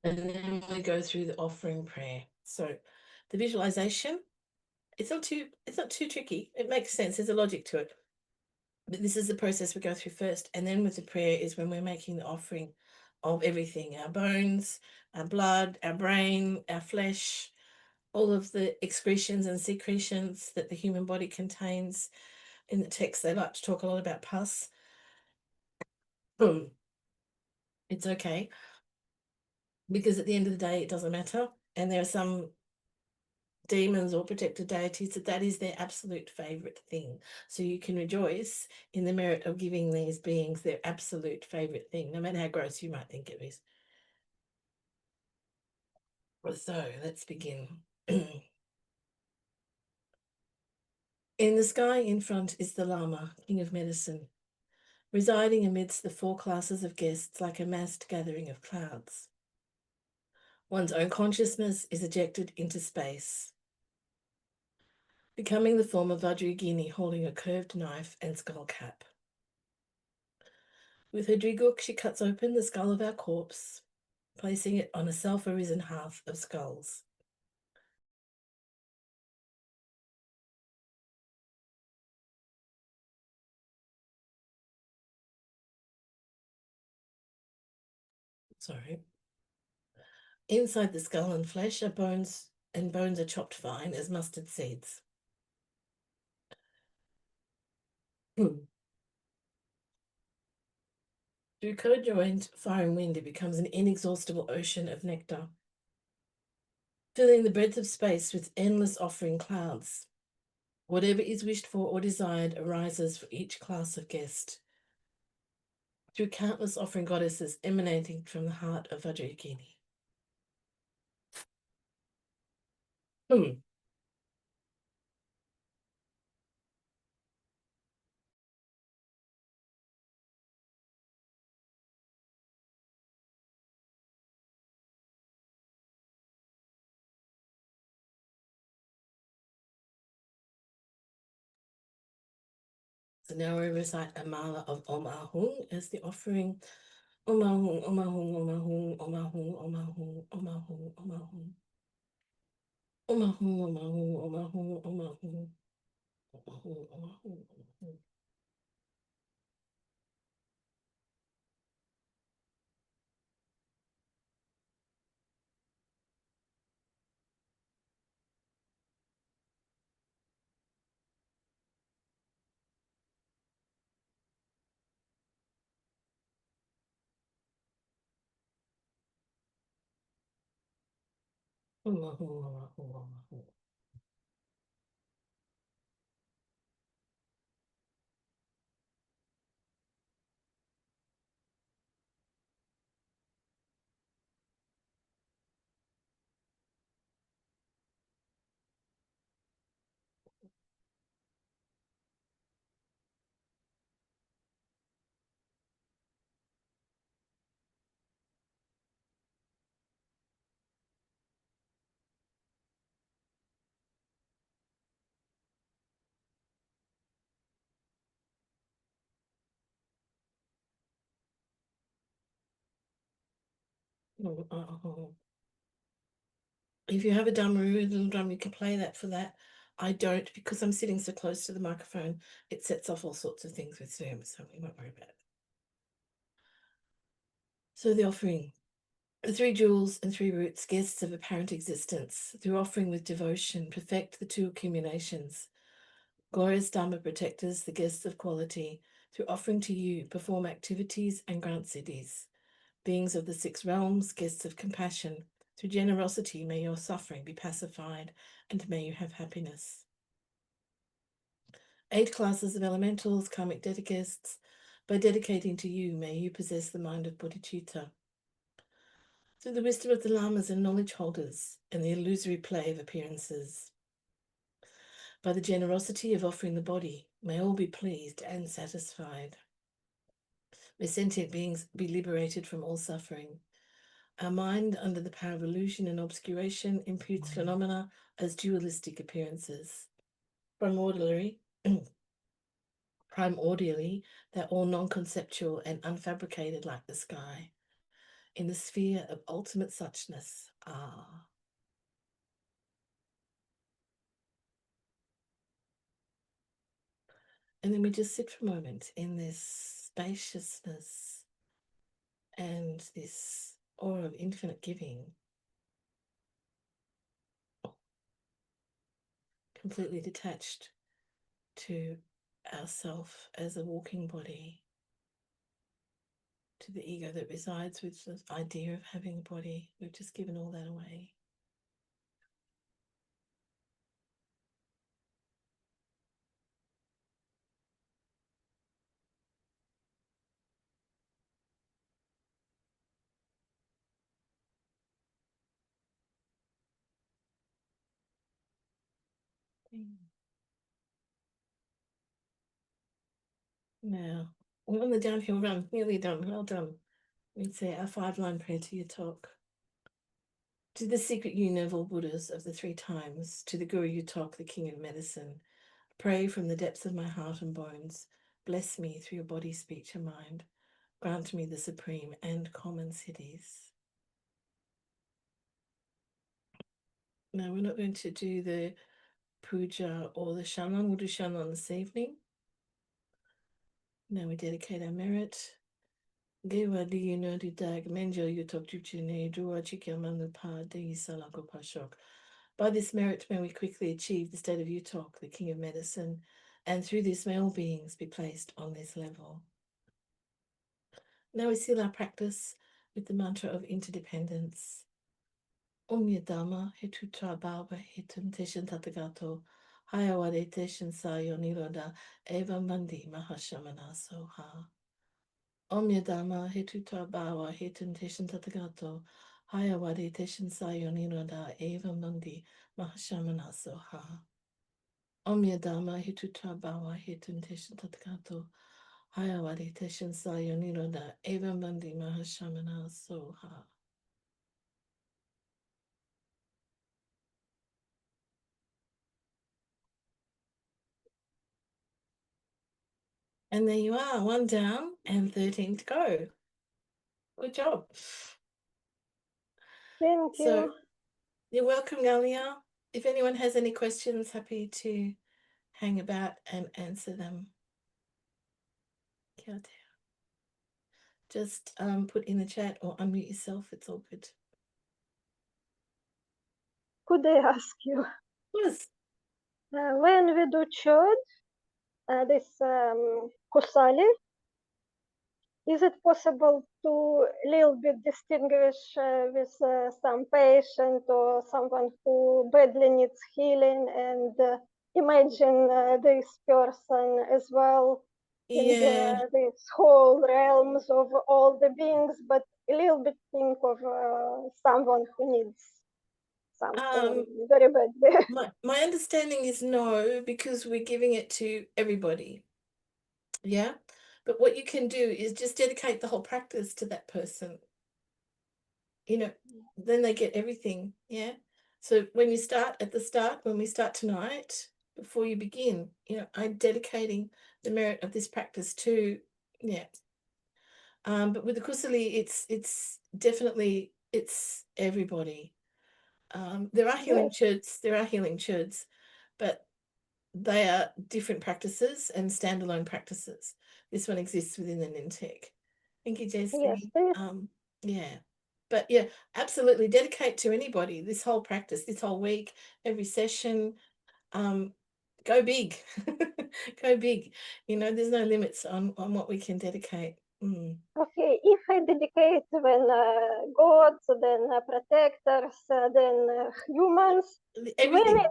And then we go through the offering prayer. So the visualization, it's not too tricky. It makes sense. There's a logic to it. But this is the process we go through first. And then with the prayer is when we're making the offering of everything, our bones, our blood, our brain, our flesh, all of the excretions and secretions that the human body contains. In the text, they like to talk a lot about pus. It's okay. because at the end of the day, it doesn't matter. And there are some demons or protected deities that is their absolute favorite thing. So you can rejoice in the merit of giving these beings their absolute favorite thing, no matter how gross you might think it is. So let's begin. In the sky in front is the Lama, king of medicine, residing amidst the 4 classes of guests like a massed gathering of clouds. One's own consciousness is ejected into space, becoming the form of Vajrayogini holding a curved knife and skull cap. With her driguk, she cuts open the skull of our corpse, placing it on a self-arisen hearth of skulls. Sorry. Inside the skull and flesh are bones, and bones are chopped fine as mustard seeds. Through co-joined fire and wind, it becomes an inexhaustible ocean of nectar, filling the breadth of space with endless offering clouds. Whatever is wished for or desired arises for each class of guest, through countless offering goddesses emanating from the heart of Vajrayogini. So now we recite a mala of Om Ahung as the offering. Om Ahung, Om Ahung, Om Ahung, Om Ahung, Om Ahung, Om Ahung, Om Ahung. Om Ahung, Om Ahung, Om Ahung, Om Ahung. Om Ahung, Om Ahung, Om Ahung. Om Ahung, Om Ahung, Om Ahung. Om Ahung. If you have a damaru, a little drum, you can play that for that. I don't, because I'm sitting so close to the microphone, it sets off all sorts of things with Zoom, so we won't worry about it. So the offering. The 3 jewels and 3 roots, guests of apparent existence, through offering with devotion, perfect the 2 accumulations. Glorious Dharma protectors, the guests of quality, through offering to you, perform activities and grant siddhis. Beings of the 6 realms, guests of compassion, through generosity may your suffering be pacified, and may you have happiness. 8 classes of elementals, karmic dedicasts, by dedicating to you, may you possess the mind of bodhicitta. Through the wisdom of the lamas and knowledge holders, and the illusory play of appearances. By the generosity of offering the body, may all be pleased and satisfied. May sentient beings be liberated from all suffering. Our mind, under the power of illusion and obscuration, imputes phenomena as dualistic appearances. Primordially, they're all non-conceptual and unfabricated like the sky. In the sphere of ultimate suchness. And then we just sit for a moment in this spaciousness and this aura of infinite giving, completely detached to ourself as a walking body, to the ego that resides with the idea of having a body. We've just given all that away. Now, we're on the downhill run, nearly done, well done. We'd say our 5-line prayer to Yuthok. To the secret union of all Buddhas of the 3 times, to the Guru Yuthok, the King of Medicine, pray from the depths of my heart and bones. Bless me through your body, speech, and mind. Grant me the supreme and common cities. Now, we're not going to do the puja or the shanlan. We'll do shanlan this evening. Now we dedicate our merit. Gewa di yuno di dag menjo yutok juchine dua chikamanu pa de salako pashok. By this merit may we quickly achieve the state of Yuthok, the King of Medicine, and through this may all beings be placed on this level. Now we seal our practice with the mantra of interdependence. Om Yadama Hetutra Baba Hetum Teshan Tatagato Hayawade Teshan Sayo Niroda Eva Mandi Mahashamana Soha. Om Yadama Hetutra Baba Hetum Teshan Tatagato Hayawade Teshan Sayo Niroda Eva Mandi Mahashamana Soha. Om Yadama Hetutra Baba Hetum Teshan Tatagato Hayawade Teshan Sayo Niroda Eva Mandi Mahashamana Soha. And there you are, 1 down and 13 to go. Good job. Thank you. So you're welcome, Galia. If anyone has any questions, happy to hang about and answer them. Kia ora. Just put in the chat or unmute yourself. It's all good. Could I ask you, Yes. when we do chod, this kusali, is it possible to little bit distinguish with some patient or someone who badly needs healing and imagine this person as well in these whole realms of all the beings, but a little bit think of someone who needs something very badly? My understanding is no, because we're giving it to everybody. Yeah. But what you can do is just dedicate the whole practice to that person. You know, then they get everything. Yeah. So when you start at the start, when we start tonight, before you begin, you know, I'm dedicating the merit of this practice to, yeah. But with the Kusali, it's definitely, it's everybody. There are healing chods, but they are different practices and standalone practices. This one exists within the Nintech. Thank you, JC. Yes, yeah. But yeah, absolutely dedicate to anybody, this whole practice, this whole week, every session. Go big. Go big. You know, there's no limits on what we can dedicate. Okay, if I dedicate when gods, then protectors, then humans, everything.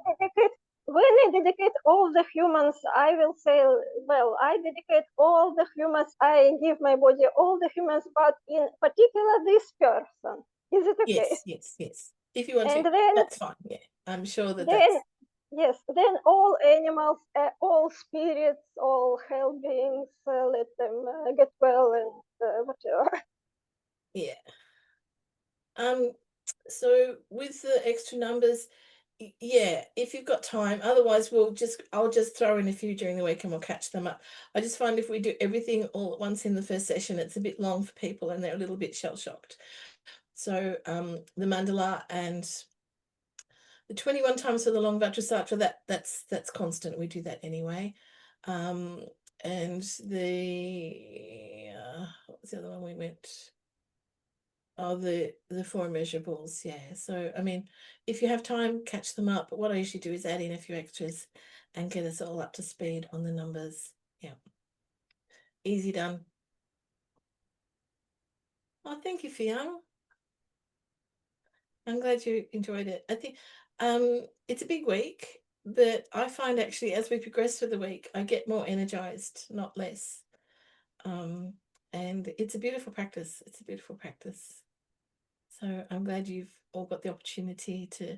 When I dedicate all the humans, I will say, well, I dedicate all the humans, I give my body all the humans, but in particular this person. Is it okay? Yes. If you want and to, then, that's fine. Yeah, I'm sure that then, that's... Yes, then all animals, all spirits, all hell beings, let them get well and whatever. Yeah. So with the extra numbers, yeah, if you've got time, otherwise I'll just throw in a few during the week and we'll catch them up. I just find if we do everything all at once in the first session, it's a bit long for people and they're a little bit shell-shocked. So the mandala and the 21 times for the long Vajrasattva, that's constant. We do that anyway. And the what was the other one we went? Oh, the 4 measurables, yeah. So I mean, if you have time, catch them up. But what I usually do is add in a few extras and get us all up to speed on the numbers. Yeah, easy done. Oh, thank you, Fiona. I'm glad you enjoyed it. I think it's a big week, but I find actually as we progress through the week, I get more energized, not less. Um, and it's a beautiful practice. It's a beautiful practice. So I'm glad you've all got the opportunity to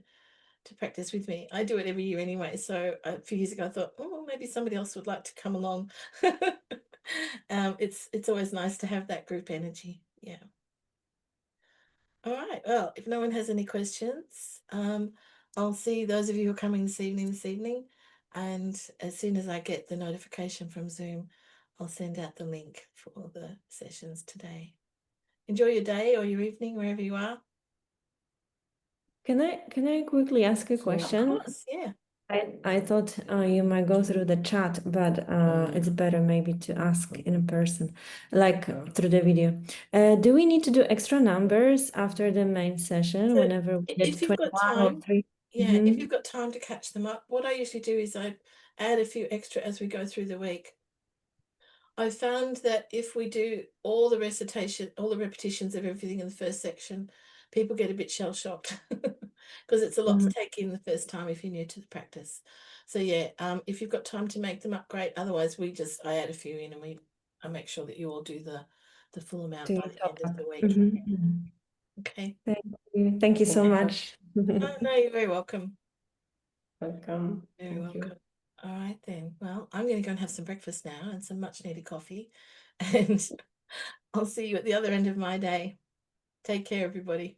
practice with me. I do it every year anyway. So a few years ago, I thought, oh, maybe somebody else would like to come along. It's always nice to have that group energy. Yeah. All right. Well, if no one has any questions, I'll see those of you who are coming this evening. And as soon as I get the notification from Zoom, I'll send out the link for all the sessions today. Enjoy your day or your evening, wherever you are. Can I quickly ask a Of question? course, yeah. I thought you might go through the chat, but it's better maybe to ask in person, like through the video. Do we need to do extra numbers after the main session So whenever we get if you've got 21 or time, 3? yeah, if you've got time to catch them up, what I usually do is I add a few extra as we go through the week. I found that if we do all the recitation, all the repetitions of everything in the first section, people get a bit shell shocked because it's a lot to take in the first time if you're new to the practice. So yeah, if you've got time to make them up, great. Otherwise, I add a few in and I make sure that you all do the full amount To by the top end of up. the week. Okay. Thank you. Thank you so much. Oh, no, you're very welcome. Welcome. Very Thank you. welcome. All right then. Well, I'm going to go and have some breakfast now and some much needed coffee. And I'll see you at the other end of my day. Take care, everybody.